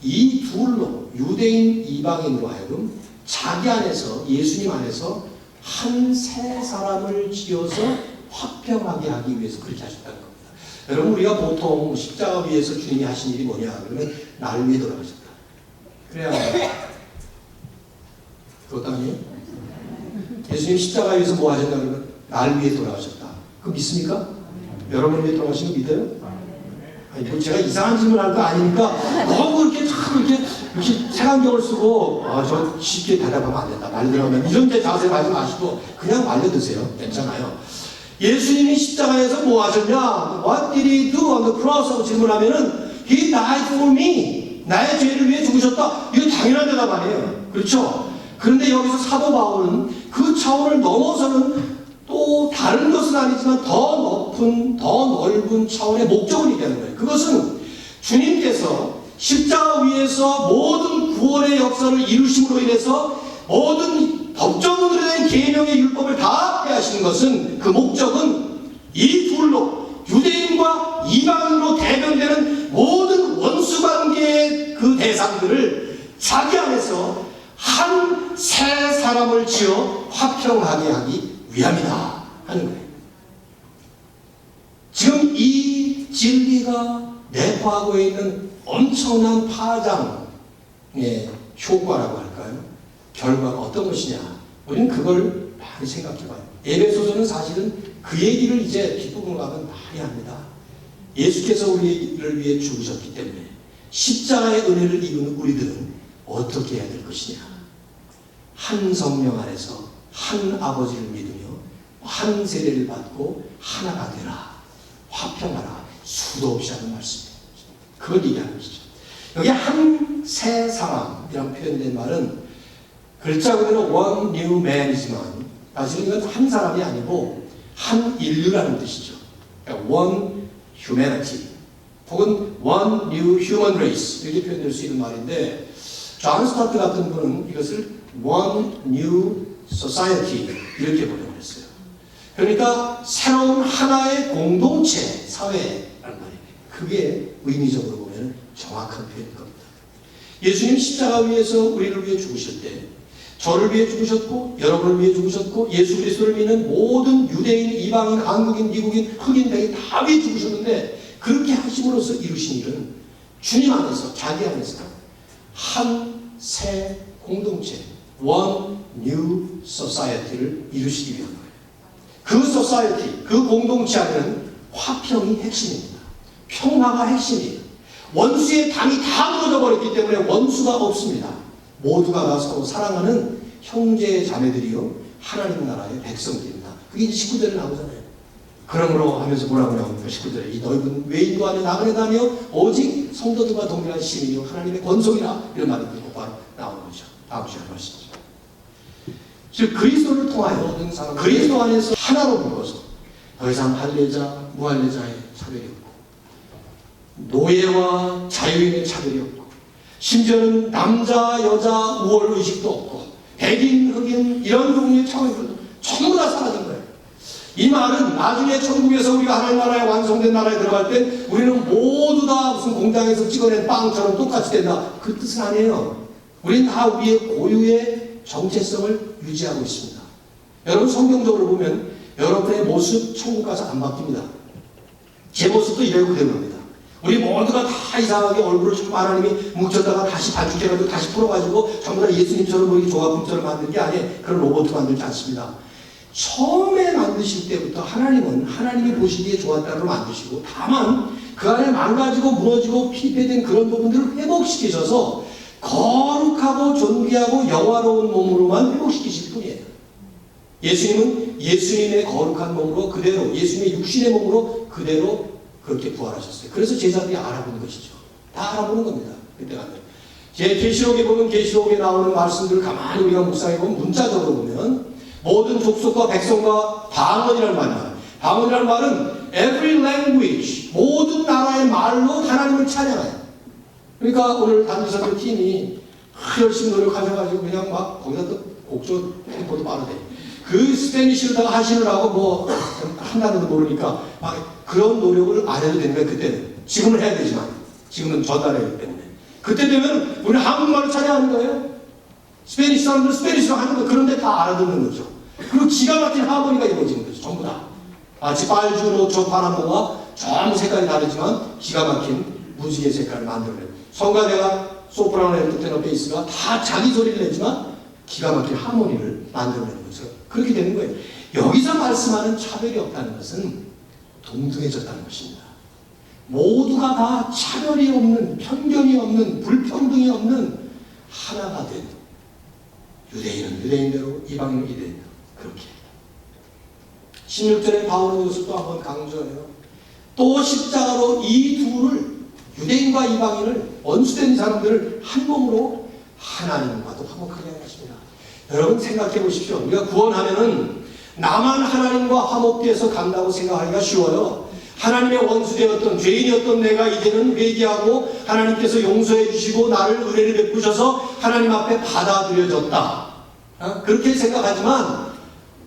이 둘로 유대인 이방인으로 하여금 자기 안에서 예수님 안에서 한 새 사람을 지어서 화평하게 하기 위해서 그렇게 하셨다는 겁니다. 여러분 우리가 보통 십자가 위에서 주님이 하신 일이 뭐냐 그러면 나를 위해 돌아가셨다. 그래야 그것도 아니에요? 예수님 십자가 위에서 뭐 하셨나 그러면 나를 위해 돌아가셨다. 그거 믿습니까? 여러분을 위해 돌아가신 거 믿어요? 아니, 제가 이상한 질문 할 거 아니니까 너무 이렇게 참 이렇게 색안경을 쓰고 저 쉽게 대답하면 안 된다. 말들어가면 이런 데 자세 가지 마시고 그냥 말려드세요. 괜찮아요. 예수님이 십자가에서 뭐 하셨냐? What did he do on the cross? 하고 질문하면은 He died for me. 나의 죄를 위해 죽으셨다. 이거 당연한 대답 아니에요. 그렇죠? 그런데 여기서 사도 바울은 그 차원을 넘어서는 또 다른 것은 아니지만 더 높은, 더 넓은 차원의 목적을 얘기하는 거예요. 그것은 주님께서 십자가 위에서 모든 구원의 역사를 이루심으로 인해서 모든 법조문으로 된 계명의 율법을 다 폐하시는 것은 그 목적은 이 둘로 유대인과 이방인으로 대변되는 모든 원수관계의 그 대상들을 자기 안에서 한 새 사람을 지어 화평하게 하기 위함이다 하는 거예요. 지금 이 진리가 내포하고 있는 엄청난 파장의 효과라고 할까요? 결과가 어떤 것이냐? 우리는 그걸 많이 생각해봐요. 에베소서는 사실은 그 얘기를 이제 뒷부분으로 가면 많이 합니다. 예수께서 우리를 위해 죽으셨기 때문에 십자가의 은혜를 입은 우리들은 어떻게 해야 될 것이냐? 한 성령 안에서 한 아버지를 믿으며 한 세례를 받고 하나가 되라. 화평하라. 수도 없이 하는 말씀이에요. 그걸 얘기하는 것이죠. 여기 한 새 사람이라고 표현된 말은 글자 그대로 one new man이지만 사실 이건 한 사람이 아니고 한 인류라는 뜻이죠. 그러니까 one humanity 혹은 one new human race 이렇게 표현될 수 있는 말인데 존 스타트 같은 분은 이것을 one new society 이렇게 번역을 했어요. 그러니까 새로운 하나의 공동체, 사회라는 말이에요. 그게 의미적으로 보면 정확한 표현일 겁니다. 예수님 십자가 위에서 우리를 위해 죽으실 때 저를 위해 죽으셨고 여러분을 위해 죽으셨고 예수 그리스도를 믿는 모든 유대인, 이방인, 한국인, 미국인, 흑인, 백인 다 위해 죽으셨는데 그렇게 하심으로써 이루신 일은 주님 안에서 자기 안에서 한 새 공동체 One New Society를 이루시기 위한 거예요. 그 소사이어티, 그 공동체 안에는 화평이 핵심입니다. 평화가 핵심이에요. 원수의 담이 다 무너져 버렸기 때문에 원수가 없습니다. 모두가 다 서로 사랑하는 형제 자매들이요 하나님 나라의 백성들입니다. 그게 이제 19절에 나오잖아요. 그러므로 하면서 뭐라고 나옵니까? 19절에 이 넓은 외인도 아니요 나그네도 아니요 오직 성도들과 동일한 시민이요 하나님의 권속이라 이런 말이 곧바로 나오는 거죠. 다음 시간에 말씀드리죠. 즉 그리스도를 통하여 그리스도 안에서 하나로 묶어서 더 이상 할례자, 무할례자의 차별이 없고 노예와 자유인의 차별이 없고 심지어는 남자, 여자, 우월 의식도 없고 백인, 흑인 이런 종류의 차별도 전부 다 사라진 거예요. 이 말은 나중에 천국에서 우리가 하나님 나라에 완성된 나라에 들어갈 때 우리는 모두 다 무슨 공장에서 찍어낸 빵처럼 똑같이 된다. 그 뜻은 아니에요. 우리는 다 우리의 고유의 정체성을 유지하고 있습니다. 여러분 성경적으로 보면 여러분의 모습 천국 가서 안 바뀝니다. 제 모습도 이래요 그대로 겁니다. 우리 모두가 다 이상하게 얼굴을 좀 하나님이 뭉쳤다가 다시 반죽해가지고 다시 풀어가지고 전부 다 예수님처럼 보이게 조각품처럼 만든 게 아니에요. 그런 로봇 만들지 않습니다. 처음에 만드실 때부터 하나님은 하나님이 보시기에 좋았다고 만드시고 다만 그 안에 망가지고 무너지고 피폐된 그런 부분들을 회복시키셔서 거룩하고 존귀하고 영화로운 몸으로만 회복시키실 뿐이에요. 예수님은 예수님의 거룩한 몸으로 그대로 예수님의 육신의 몸으로 그대로 그렇게 부활하셨어요. 그래서 제자들이 알아보는 것이죠. 다 알아보는 겁니다. 그때가 제 계시록에 보면 계시록에 나오는 말씀들을 가만히 우리가 묵상해 보면 문자적으로 보면 모든 족속과 백성과 방언이라는 말입니다. 방언이라는 말은 every language 모든 나라의 말로 하나님을 찬양해요. 그러니까 오늘 단지사들 팀이 열심히 노력하셔가지고 그냥 막 거기다 또 곡조 템포도 빠르대. 그 스페니쉬로다가 하시느라고 뭐 한 단어도 모르니까 막 그런 노력을 안 해도 되는 거예요. 그때는. 지금은 해야 되지만 지금은 전달해야 되기 때문에. 그때 되면 우리는 한국말로 찬양하는 거예요. 스페니쉬 사람들은 스페니쉬로 하는 거 그런데 다 알아듣는 거죠. 그리고 기가 막힌 하모니가 이루어지는 거죠. 전부 다. 마치 빨주, 노초, 파란모가 전부 색깔이 다르지만 기가 막힌 무지개 색깔을 만들어내요. 성가대가 소프라노, 엘토테너, 베이스가 다 자기 소리를 내지만 기가 막힌 하모니를 만들어내는 거죠. 그렇게 되는 거예요. 여기서 말씀하는 차별이 없다는 것은 동등해졌다는 것입니다. 모두가 다 차별이 없는, 편견이 없는, 불평등이 없는 하나가 된 유대인은 유대인대로, 이방인은 이방인대로 그렇게 16절에 바울은 이것을 또 한번 강조해요. 또 십자가로 이 둘을 유대인과 이방인을 원수된 사람들을 한 몸으로 하나님과도 화목하게 하는 것입니다. 여러분 생각해 보십시오. 우리가 구원하면은 나만 하나님과 화목돼서 간다고 생각하기가 쉬워요. 하나님의 원수되었던 죄인이었던 내가 이제는 회개하고 하나님께서 용서해 주시고 나를 은혜를 베푸셔서 하나님 앞에 받아들여졌다. 그렇게 생각하지만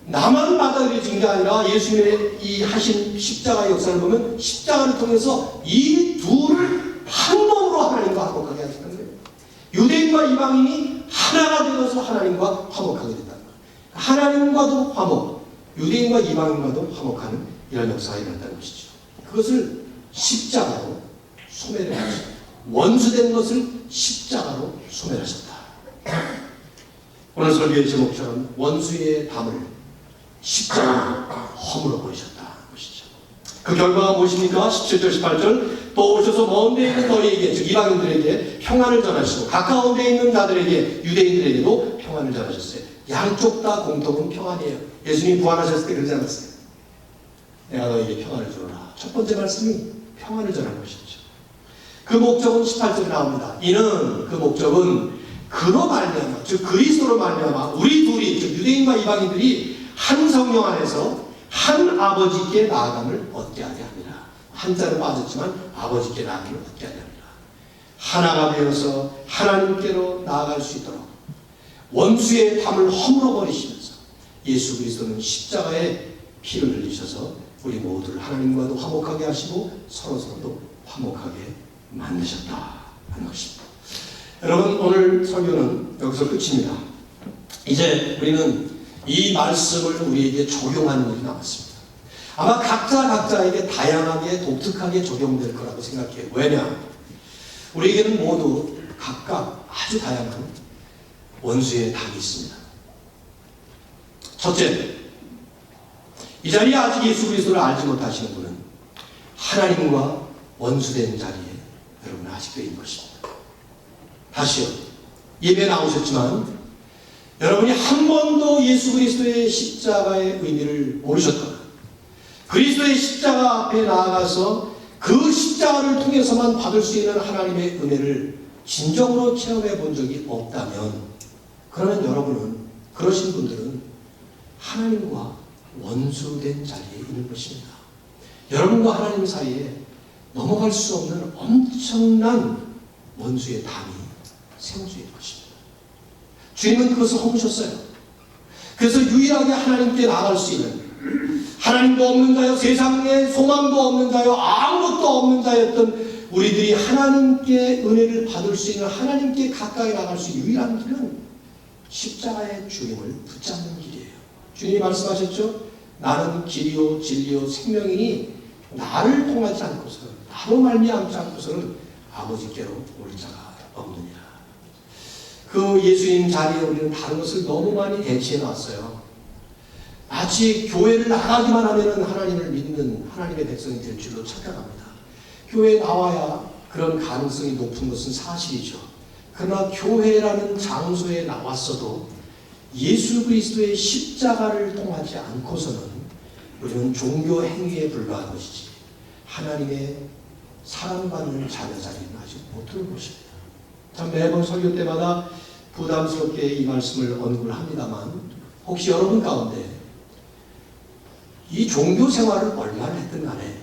나만 받아들여진 게 아니라 예수님의 이 하신 십자가의 역사를 보면 십자가를 통해서 이 둘을 한 몸으로 하나님과 화목하게 하시는 거예요. 유대인과 이방인이 하나가 되어서 하나님과 화목하게 된다는 거예요. 하나님과도 화목, 유대인과 이방인과도 화목하는 이런 역사가 일어났다는 것이죠. 그것을 십자가로 소멸하셨다. 원수된 것을 십자가로 소멸하셨다. 오늘 설교의 제목처럼 원수의 담을 십자가로 허물어 버리셨다 것이죠. 그 결과가 무엇입니까? 17절 18절 또 오셔서 먼 데 있는 너희에게 즉 이방인들에게 평안을 전하시고 가까운 데 있는 자들에게 유대인들에게도 평안을 전하셨어요. 양쪽 다 공통은 평안이에요. 예수님이 부활하셨을 때 그러지 않았어요. 내가 너희에게 평안을 주노라. 첫 번째 말씀이 평안을 전하는 것이죠. 그 목적은 18절에 나옵니다. 이는 그 목적은 그로 말미암아 즉 그리스도로 말미암아 우리 둘이 즉 유대인과 이방인들이 한 성령 안에서 한 아버지께 나아감을 얻게 하게 합니다. 한자는 빠졌지만 아버지께 나아감을 얻게 하게 합니다. 하나가 되어서 하나님께로 나아갈 수 있도록 원수의 담을 허물어 버리시면서 예수 그리스도는 십자가에 피를 흘리셔서 우리 모두를 하나님과도 화목하게 하시고 서로서로도 화목하게 만드셨다 하는 것입니다. 여러분 오늘 설교는 여기서 끝입니다. 이제 우리는 이 말씀을 우리에게 적용하는 일이 남았습니다. 아마 각자에게 다양하게 독특하게 적용될 거라고 생각해요. 왜냐? 우리에게는 모두 각각 아주 다양한 원수의 담이 있습니다. 첫째, 이 자리에 아직 예수 그리스도를 알지 못하시는 분은 하나님과 원수된 자리에 여러분 아직도 있는 것입니다. 다시요. 예배에 나오셨지만 여러분이 한 번도 예수 그리스도의 십자가의 의미를 모르셨거나 그리스도의 십자가 앞에 나아가서 그 십자가를 통해서만 받을 수 있는 하나님의 은혜를 진정으로 체험해 본 적이 없다면 그러면 여러분은 그러신 분들은 하나님과 원수된 자리에 있는 것입니다. 여러분과 하나님 사이에 넘어갈 수 없는 엄청난 원수의 담이 세워져 있는 것입니다. 주님은 그것을 허무셨어요. 그래서 유일하게 하나님께 나아갈 수 있는, 하나님도 없는 자요, 세상에 소망도 없는 자요, 아무것도 없는 자였던 우리들이 하나님께 은혜를 받을 수 있는, 하나님께 가까이 나갈 수 있는 유일한 길은 십자가의 주님을 붙잡는 길이에요. 주님이 말씀하셨죠? 나는 길이요 진리요 생명이니 나를 통하지 않고서는, 나로 말미암지 않고서는 아버지께로 올 자가 없느니라. 그 예수님 자리에 우리는 다른 것을 너무 많이 대치해 놨어요. 마치 교회를 나가기만 하면 하나님을 믿는 하나님의 백성이 될 줄로 착각합니다. 교회에 나와야 그런 가능성이 높은 것은 사실이죠. 그러나 교회라는 장소에 나왔어도 예수 그리스도의 십자가를 통하지 않고서는 우리는 종교 행위에 불과한 것이지 하나님의 사랑받는 자녀 자리는 아직 못 들은 것입니다. 참 매번 설교 때마다 부담스럽게 이 말씀을 언급을 합니다만, 혹시 여러분 가운데 이 종교 생활을 얼마나 했든 간에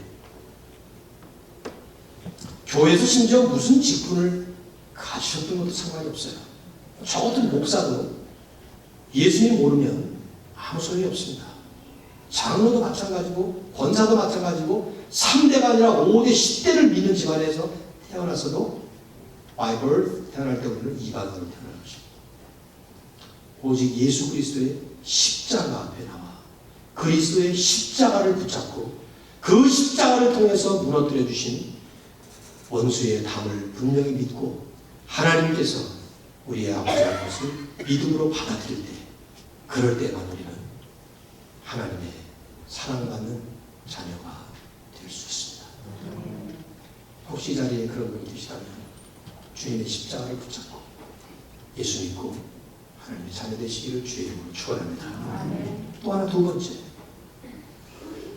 교회에서 심지어 무슨 직분을 가지셨던 것도 상관이 없어요. 저 같은 목사도 예수님 모르면 아무 소용이 없습니다. 장로도 마찬가지고 권사도 마찬가지고 3대가 아니라 5대 10대를 믿는 집안에서 태어났어도 by birth 태어날 때 우리는 이방으로 태어나는 것입니다. 오직 예수 그리스도의 십자가 앞에 나와 그리스도의 십자가를 붙잡고 그 십자가를 통해서 무너뜨려 주신 원수의 담을 분명히 믿고 하나님께서 우리의 아버지라는 것을 믿음으로 받아들일 때, 그럴 때만 우리는 하나님의 사랑받는 자녀가 될 수 있습니다. 혹시 이 자리에 그런 분이 계시다면 주님의 십자가를 붙잡고 예수 믿고 하나님의 자녀 되시기를 주의 이름으로 축원합니다. 또 하나, 두 번째,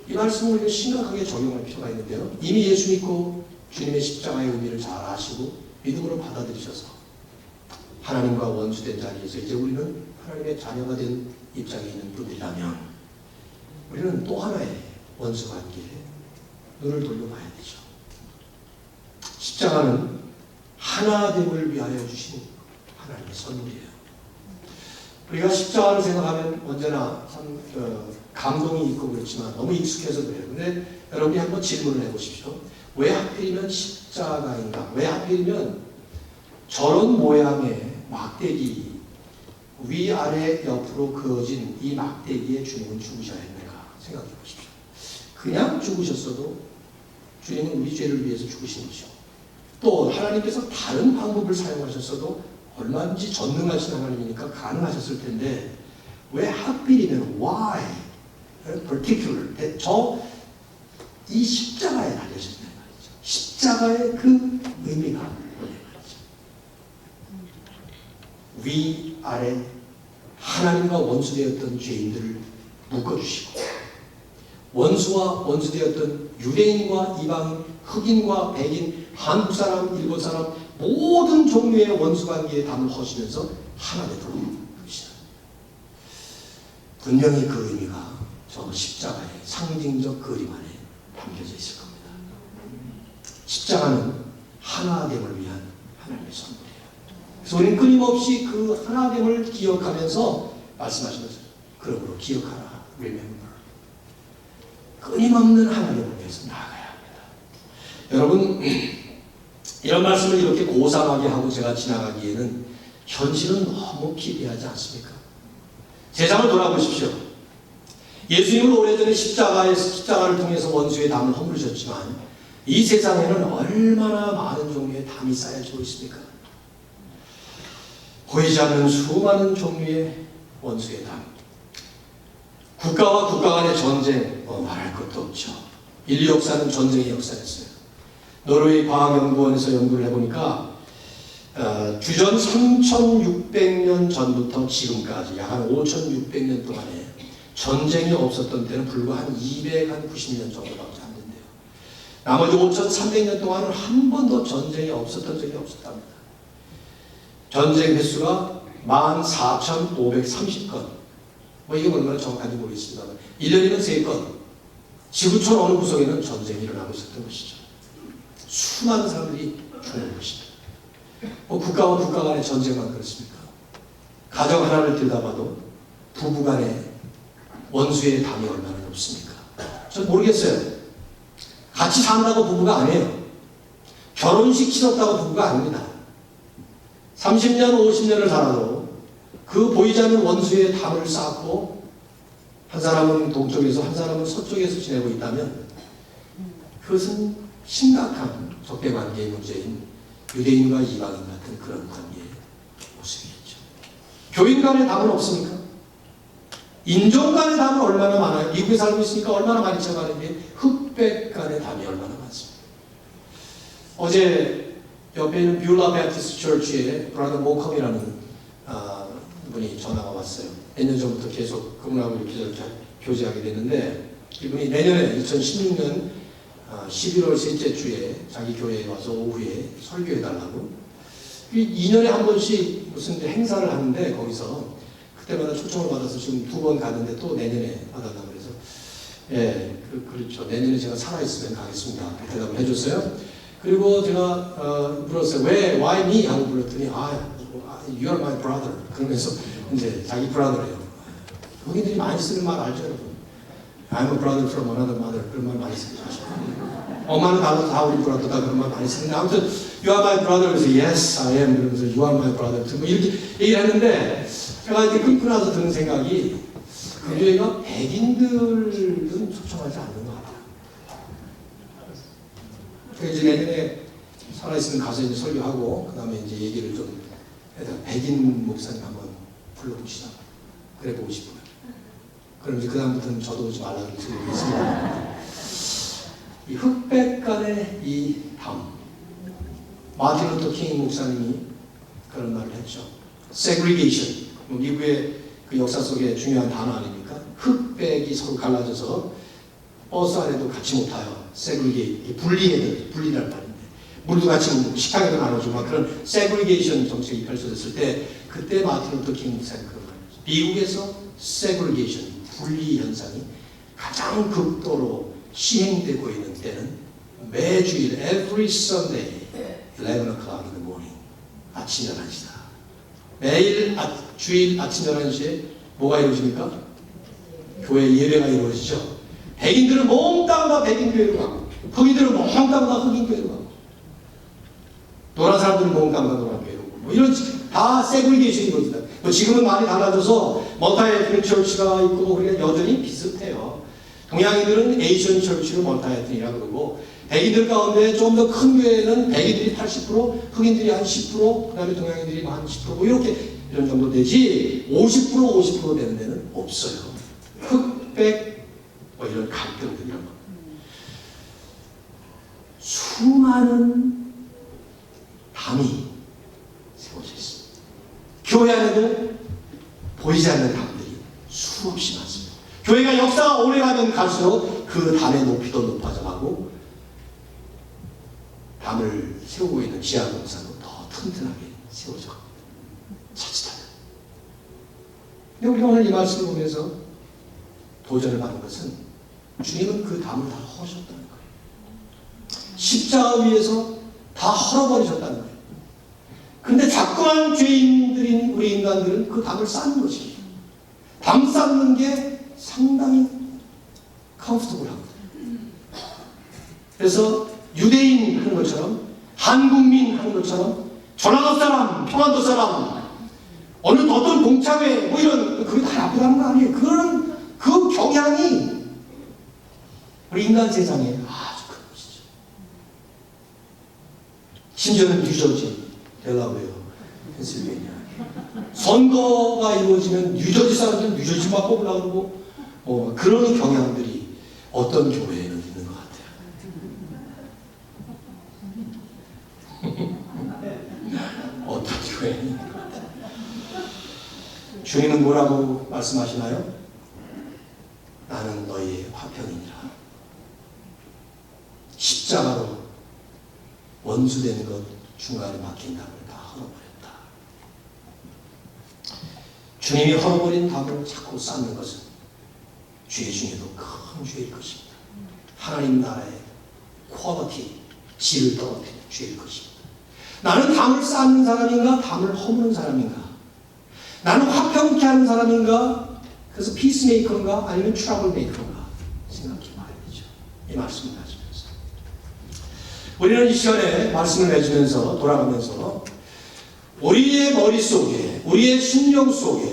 이 말씀을 우리가 심각하게 적용할 필요가 있는데요. 이미 예수 믿고 주님의 십자가의 의미를 잘 아시고 믿음으로 받아들이셔서 하나님과 원수된 자리에서 이제 우리는 하나님의 자녀가 된 입장에 있는 분들이라면 우리는 또 하나의 원수 관계에 눈을 돌려봐야 되죠. 십자가는 하나됨을 위하여 주신 하나님의 선물이에요. 우리가 십자가를 생각하면 언제나 참 감동이 있고 그렇지만 너무 익숙해서 그래요. 근데 여러분이 한번 질문을 해보십시오. 왜 하필이면 십자가인가? 왜 하필이면 저런 모양의 막대기 위아래 옆으로 그어진 이 막대기에 주님은 죽으셔야 했는가 생각해 보십시오. 그냥 죽으셨어도 주님은 우리 죄를 위해서 죽으신 것이고, 또 하나님께서 다른 방법을 사용하셨어도 얼마든지 전능하신 하나님이니까 가능하셨을 텐데 왜 하필이면 why particular 이 십자가에 달려졌냐 말이죠. 십자가의 그 의미가 뭐냐 말이죠. 위아래 하나님과 원수되었던 죄인들을 묶어주시고 원수와 원수되었던 유대인과 이방인, 흑인과 백인, 한국 사람, 일본 사람 모든 종류의 원수관계에 담을 허시면서 하나 되도록 하시다. 분명히 그 의미가 저 십자가의 상징적 그림 안에 담겨져 있을 겁니다. 십자가는 하나됨을 위한 하나님의 선물이에요. 그래서 우리는 끊임없이 그 하나됨을 기억하면서 말씀하시면서 그러므로 기억하라, remember. 끊임없는 하나님을 위해서 나아가야 합니다. 여러분, 이런 말씀을 이렇게 고상하게 하고 제가 지나가기에는 현실은 너무 기대하지 않습니까? 세상을 돌아보십시오. 예수님은 오래전에 십자가를 통해서 원수의 담을 허물으셨지만 이 세상에는 얼마나 많은 종류의 담이 쌓여지고 있습니까? 보이지 않는 수많은 종류의 원수의 담. 국가와 국가 간의 전쟁, 말할 것도 없죠. 인류 역사는 전쟁의 역사였어요. 노르웨이 과학연구원에서 연구를 해보니까 주전 3600년 전부터 지금까지 약 한 5600년 동안에 전쟁이 없었던 때는 불과 한 290년 정도밖에 안 된대요. 나머지 5300년 동안은 한 번도 전쟁이 없었던 적이 없었답니다. 전쟁 횟수가 14,530건, 뭐 이게 얼마나 정확한지 모르겠습니다만 1년이면 3건 지구촌 어느 구석에는 전쟁이 일어나고 있었던 것이죠. 수많은 사람들이 죽는 것이죠. 뭐 국가와 국가 간의 전쟁만 그렇습니까? 가정 하나를 들여다봐도 부부 간의 원수의 담이 얼마나 높습니까? 전 모르겠어요. 같이 산다고 부부가 아니에요. 결혼식 치렀다고 부부가 아닙니다. 30년, 50년을 살아도 그 보이지 않는 원수의 담을 쌓고 한 사람은 동쪽에서 한 사람은 서쪽에서 지내고 있다면 그것은 심각한 적대관계의 문제인 유대인과 이방인 같은 그런 관계의 모습이겠죠. 교인 간의 담은 없습니까? 인종 간의 담은 얼마나 많아요? 미국에 살고 있으니까 얼마나 많이 쳐가는데 흑백 간의 담이 얼마나 많습니까? 어제 옆에 있는 뷰라 베프티스트 처치에 브라더 모컴이라는 분이 전화가 왔어요. 몇 년 전부터 계속 그분하고 이렇게 교제하게 됐는데 이분이 내년에 2016년 11월 셋째 주에 자기 교회에 와서 오후에 설교해달라고 2년에 한 번씩 무슨 행사를 하는데 거기서 그때마다 초청을 받아서 지금 2번 가는데 또 내년에 받았다고 그래서 예, 그렇죠. 내년에 제가 살아있으면 가겠습니다. 대답을 해줬어요. 그리고 제가 물었어요. 왜, why me? 하고 물었더니 you are my brother. 그러면서 이제 자기 brother예요. 흑인들이 많이 쓰는 말 알죠, 여러분? I'm a brother from another mother. 그런 말 많이 쓰죠. 엄마는 다 우리 brother다 그런 말 많이 쓰는데 아무튼 you are my brother. 그래서 yes, I am. 그러면서 you are my brother. 뭐 이렇게 얘기를 했는데 제가 이렇게 끊고 나서 드는 생각이 그 교회가 백인들은 초청하지 않는 것 같아요. 그래서 이제 내년에 살아있으면 가서 이제 설교하고 그 다음에 이제 얘기를 좀 백인 목사님 한번 불러보시다. 그래 보고 싶어요. 그럼 이제 그 다음부터는 저도 오지 말라고 드리겠습니다. 이 흑백 간의 이 담. 마틴 루터 킹 목사님이 그런 말을 했죠. segregation. 미국의 그 역사 속에 중요한 단어 아닙니까? 흑백이 서로 갈라져서 버스 안에도 같이 못 타요. segregate. 분리란 말인데. 물도 같이 식당에도 나눠주고 막 그런 segregation 정책이 펼쳐졌을 때 그때 마틴 루터 킹 목사님 그런 말이죠. 미국에서 segregation, 분리 현상이 가장 극도로 시행되고 있는 때는 매주일 every Sunday 11 o'clock in the morning 아침 11시다. 매일 주일 아침 11시에 뭐가 이루어집니까? 교회 예배가 이루어지죠. 백인들은 몽땅 다 백인교회로 가고 흑인들은 몽땅 다 흑인교회로 가고 노란 사람들은 몽땅 다 노란교회로 가고 뭐 이런 다 세그리게이션이 이루어진다. 뭐 지금은 많이 달라져서 멀타에트닉 처치가 있고 그러니까 여전히 비슷해요. 동양인들은 에이션 처치로 멀타에트닉이라고 그러고 백인들 가운데 좀 더 큰 교회는 백인들이 80%, 흑인들이 한 10%, 그 다음에 동양인들이 한 10%, 뭐 이렇게 이런 정도 되지 50% 되는 데는 없어요. 흑백, 뭐 이런 갈등들 이런 거. 수많은 담이 세워져 있습니다. 교회 안에도 보이지 않는 담들이 수없이 많습니다. 교회가 역사가 오래가면 갈수록 그 담의 높이도 높아져가고 담을 세우고 있는 지하공사도 더 튼튼하게 세워져 갑니다. 자칫하면. 근데 우리가 오늘 이 말씀을 보면서 도전을 받는 것은 주님은 그 담을 다 허셨다는 거예요. 십자가 위에서 다 헐어버리셨다는 거예요. 근데 자꾸만 죄인들인 우리 인간들은 그 담을 쌓는 것이에요. 담 쌓는 게 상당히 컴포터블합니다. 그래서 유대인 하는 것처럼 한국민 하는 것처럼 전라도 사람, 평안도 사람 어느 어떤 동창회 뭐 이런 그게 다 나쁘다는 거 아니에요. 그거는 그 경향이 우리 인간 세상에 아주 큰 것이죠. 심지어는 뉴저지, 델라웨어, 펜실베이니아 선거가 이루어지면 뉴저지 사람들은 뉴저지만 뽑으려고 그러고 그런 경향들이 어떤 교회에는 있는 것 같아요. 어떤 교회는 있는 것 같아요. 주님은 뭐라고 말씀하시나요? 나는 너희의 화평이니라. 십자가로 원수되는 것 중간에 막힌 담을 다 헐어버렸다. 주님이 헐어버린 담을 자꾸 쌓는 것은 죄 중에도 큰 죄일 것입니다. 하나님 나라의 퀄리티, 질을 떨어뜨리는 죄일 것입니다. 나는 담을 쌓는 사람인가? 담을 허무는 사람인가? 나는 화평케 하는 사람인가? 그래서 피스메이커인가? 아니면 트러블 메이커인가? 생각해 봐야 되죠. 이 말씀을 가지면서 우리는 이 시간에 말씀을 맺으면서 돌아가면서 우리의 머릿속에, 우리의 심령 속에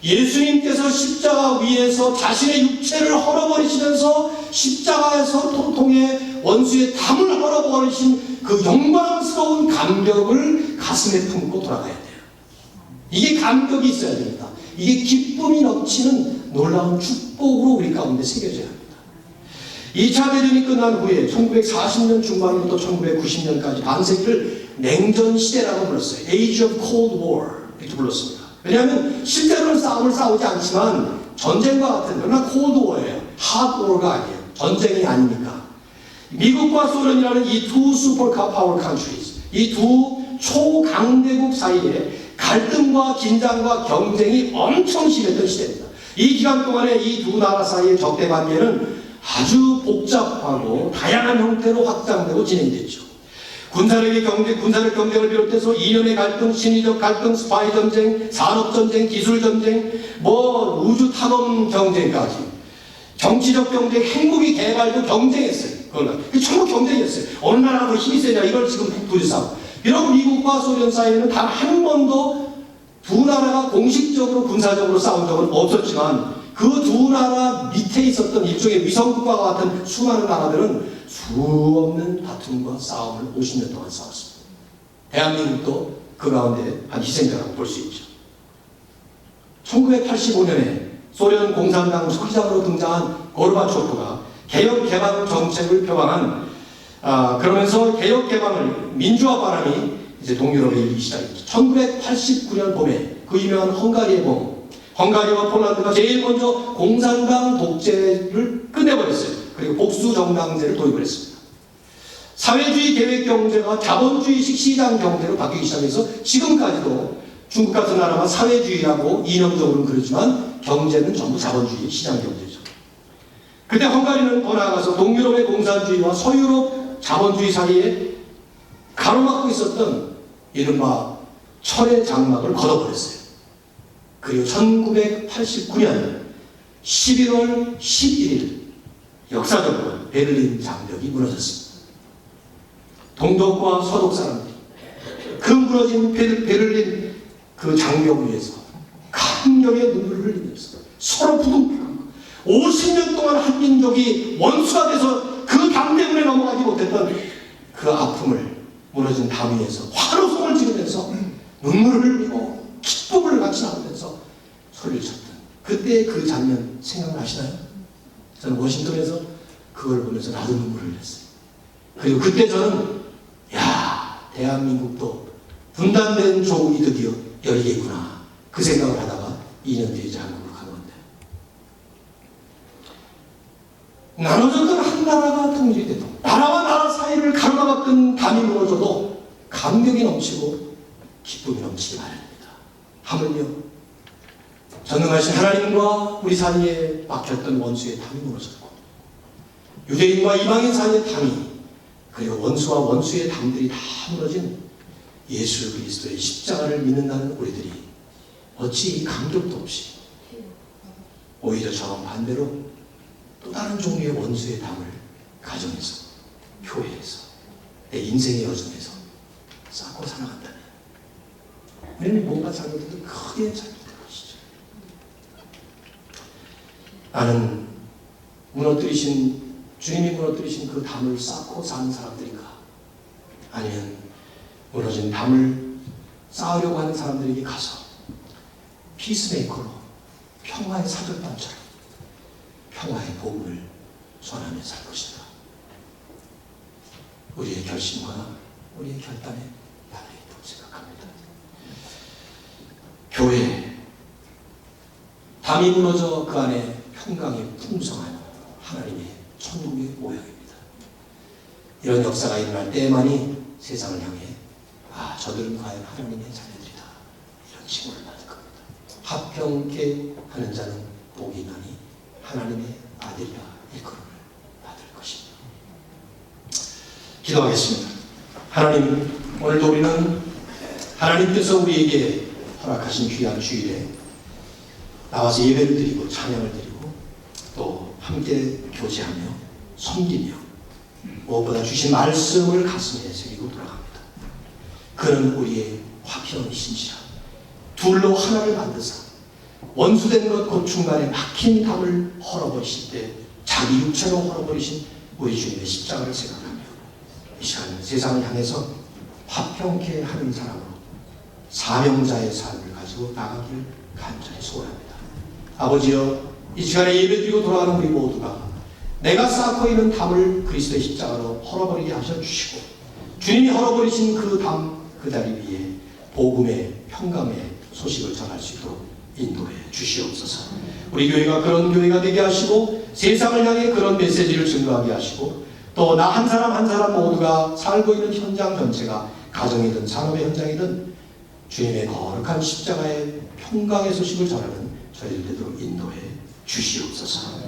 예수님께서 십자가 위에서 자신의 육체를 헐어버리시면서 십자가에서 통해 원수의 담을 헐어버리신 그 영광스러운 감격을 가슴에 품고 돌아가야 돼요. 이게 감격이 있어야 됩니다. 이게 기쁨이 넘치는 놀라운 축복으로 우리 가운데 새겨져야 합니다. 2차 대전이 끝난 후에 1940년 중반부터 1990년까지 반세기를 냉전 시대라고 불렀어요. Age of Cold War 이렇게 불렀습니다. 왜냐하면 실제로는 싸움을 싸우지 않지만 전쟁과 같은, 그러나 Cold War예요. Hot War가 아니에요. 전쟁이 아니니까. 미국과 소련이라는 이 두 슈퍼 파워 컨트리즈, 이 두 초강대국 사이에 갈등과 긴장과 경쟁이 엄청 심했던 시대입니다. 이 기간 동안에 이 두 나라 사이의 적대 관계는 아주 복잡하고 다양한 형태로 확장되고 진행됐죠. 군사력의 경쟁, 군사력 경쟁을 비롯해서 이념의 갈등, 심리적 갈등, 스파이 전쟁, 산업 전쟁, 기술 전쟁, 우주 탐험 경쟁까지, 정치적 경쟁, 핵무기 개발도 경쟁했어요. 그건 전부 경쟁이었어요. 어느 나라가 더 힘이 세냐, 이걸 지금 둘이 싸우고. 비록 미국과 소련 사이에는 단 한 번도 두 나라가 공식적으로 군사적으로 싸운 적은 없었지만 그 두 나라 밑에 있었던 일종의 위성국가와 같은 수많은 나라들은 수없는 다툼과 싸움을 50년 동안 싸웠습니다. 대한민국도 그 가운데 한 희생자라고 볼 수 있죠. 1985년에 소련 공산당 서기장으로 등장한 고르바초프가 개혁 개방 정책을 표방한 그러면서 개혁 개방을 민주화 바람이 이제 동유럽에 일기 시작했죠. 1989년 봄에 그 유명한 헝가리의 봄, 헝가리와 폴란드가 제일 먼저 공산당 독재를 끝내버렸어요. 그리고 복수 정당제를 도입을 했습니다. 사회주의 계획 경제가 자본주의식 시장 경제로 바뀌기 시작해서 지금까지도 중국 같은 나라가 사회주의라고 이념적으로는 그렇지만 경제는 전부 자본주의 시장 경제죠. 그때 헝가리는 더 나아가서 동유럽의 공산주의와 서유럽 자본주의 사이에 가로막고 있었던 이른바 철의 장막을 걷어버렸어요. 그리고 1989년 11월 11일 역사적으로 베를린 장벽이 무너졌습니다. 동독과 서독 사람들이 그 무너진 베를린 그 장벽 위에서 강력의 눈물을 흘리면서 서로 부둥켜 50년 동안 한 민족이 원수가 돼서 그 당 때문에 넘어가지 못했던 그 아픔을 무너진 담 위에서 환호성을 지르면서 눈물을 흘리고 기쁨을 같이 나오면서 소리를 쳤던 그때의 그 장면 생각나시나요? 저는 워싱턴에서 그걸 보면서 나도 눈물을 흘렸어요. 그리고 그때 저는 대한민국도 분단된 조국이 드디어 열리겠구나 그 생각을 하다가 2년 뒤에 이제 한국으로 간 건데 나눠졌던 한 나라가 통일이 돼도 나라와 나라 사이를 가로막은 담이 무너져도 감격이 넘치고 기쁨이 넘치기 마련입니다. 하물며 전능하신 하나님과 우리 사이에 막혔던 원수의 담이 무너졌고 유대인과 이방인 사이의 담이 그리고 원수와 원수의 담들이 다 무너진 예수 그리스도의 십자가를 믿는다는 우리들이 어찌 이 감격도 없이 오히려 저런 반대로 또 다른 종류의 원수의 담을 가정에서 교회에서 내 인생의 여정에서 쌓고 살아간다면 우리는 뭔가 잘못해도 크게 잘못된 것이죠. 나는 주님이 무너뜨리신 그 담을 쌓고 사는 사람들인가? 아니면 무너진 담을 쌓으려고 하는 사람들에게 가서 피스메이커로 평화의 사절단처럼 평화의 복음을 전하며 살 것인가? 우리의 결심과 우리의 결단에 달려있다고 생각합니다. 교회, 담이 무너져 그 안에 평강이 풍성한 하나님의 천국의 모양입니다. 이런 역사가 일어날 때만이 세상을 향해 저들은 과연 하나님의 자녀들이다 이런 칭호를 받을 겁니다. 화평케 하는 자는 복이 나니 하나님의 아들이라 일컬음을 받을 것입니다. 기도하겠습니다. 하나님, 오늘도 우리는 하나님께서 우리에게 허락하신 귀한 주일에 나와서 예배를 드리고 찬양을 드리고 또 함께 교제하며 섬기며 무엇보다 주신 말씀을 가슴에 새기고 돌아갑니다. 그는 우리의 화평이신지라 둘로 하나를 만드사 원수된 것 곧 중간에 막힌 담을 헐어버리실 때 자기 육체로 헐어버리신 우리 주님의 십자가를 생각하며 이 시간 세상을 향해서 화평케 하는 사람으로 사명자의 삶을 가지고 나가기를 간절히 소원합니다. 아버지여, 이 시간에 예배드리고 돌아가는 우리 모두가 내가 쌓고 있는 담을 그리스도의 십자가로 헐어버리게 하셔주시고 주님이 헐어버리신 그 담, 그 다리 위에 복음의 평강의 소식을 전할 수 있도록 인도해 주시옵소서. 우리 교회가 그런 교회가 되게 하시고 세상을 향해 그런 메시지를 증거하게 하시고 또 나 한 사람 한 사람 모두가 살고 있는 현장 전체가 가정이든 산업의 현장이든 주님의 거룩한 십자가의 평강의 소식을 전하는 저희들 되도록 인도해 주시옵소서.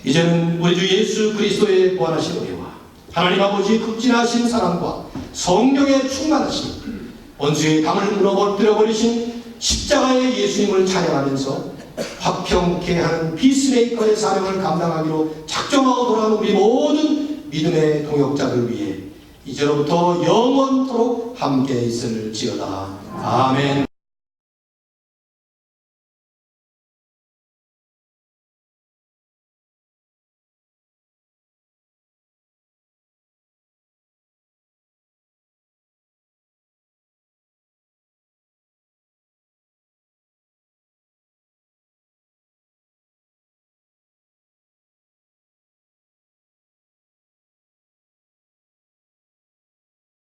이제는 우리 주 예수 그리스도의 무한하신 은혜와 하나님 아버지의 극진하신 사랑과 성령의 충만하심, 원수의 담을 무너뜨려버리신 십자가의 예수님을 찬양하면서 화평케 하는 피스메이커의 사명을 감당하기로 작정하고 돌아가는 우리 모든 믿음의 동역자들 위해 이제로부터 영원토록 함께 있을지어다. 아멘.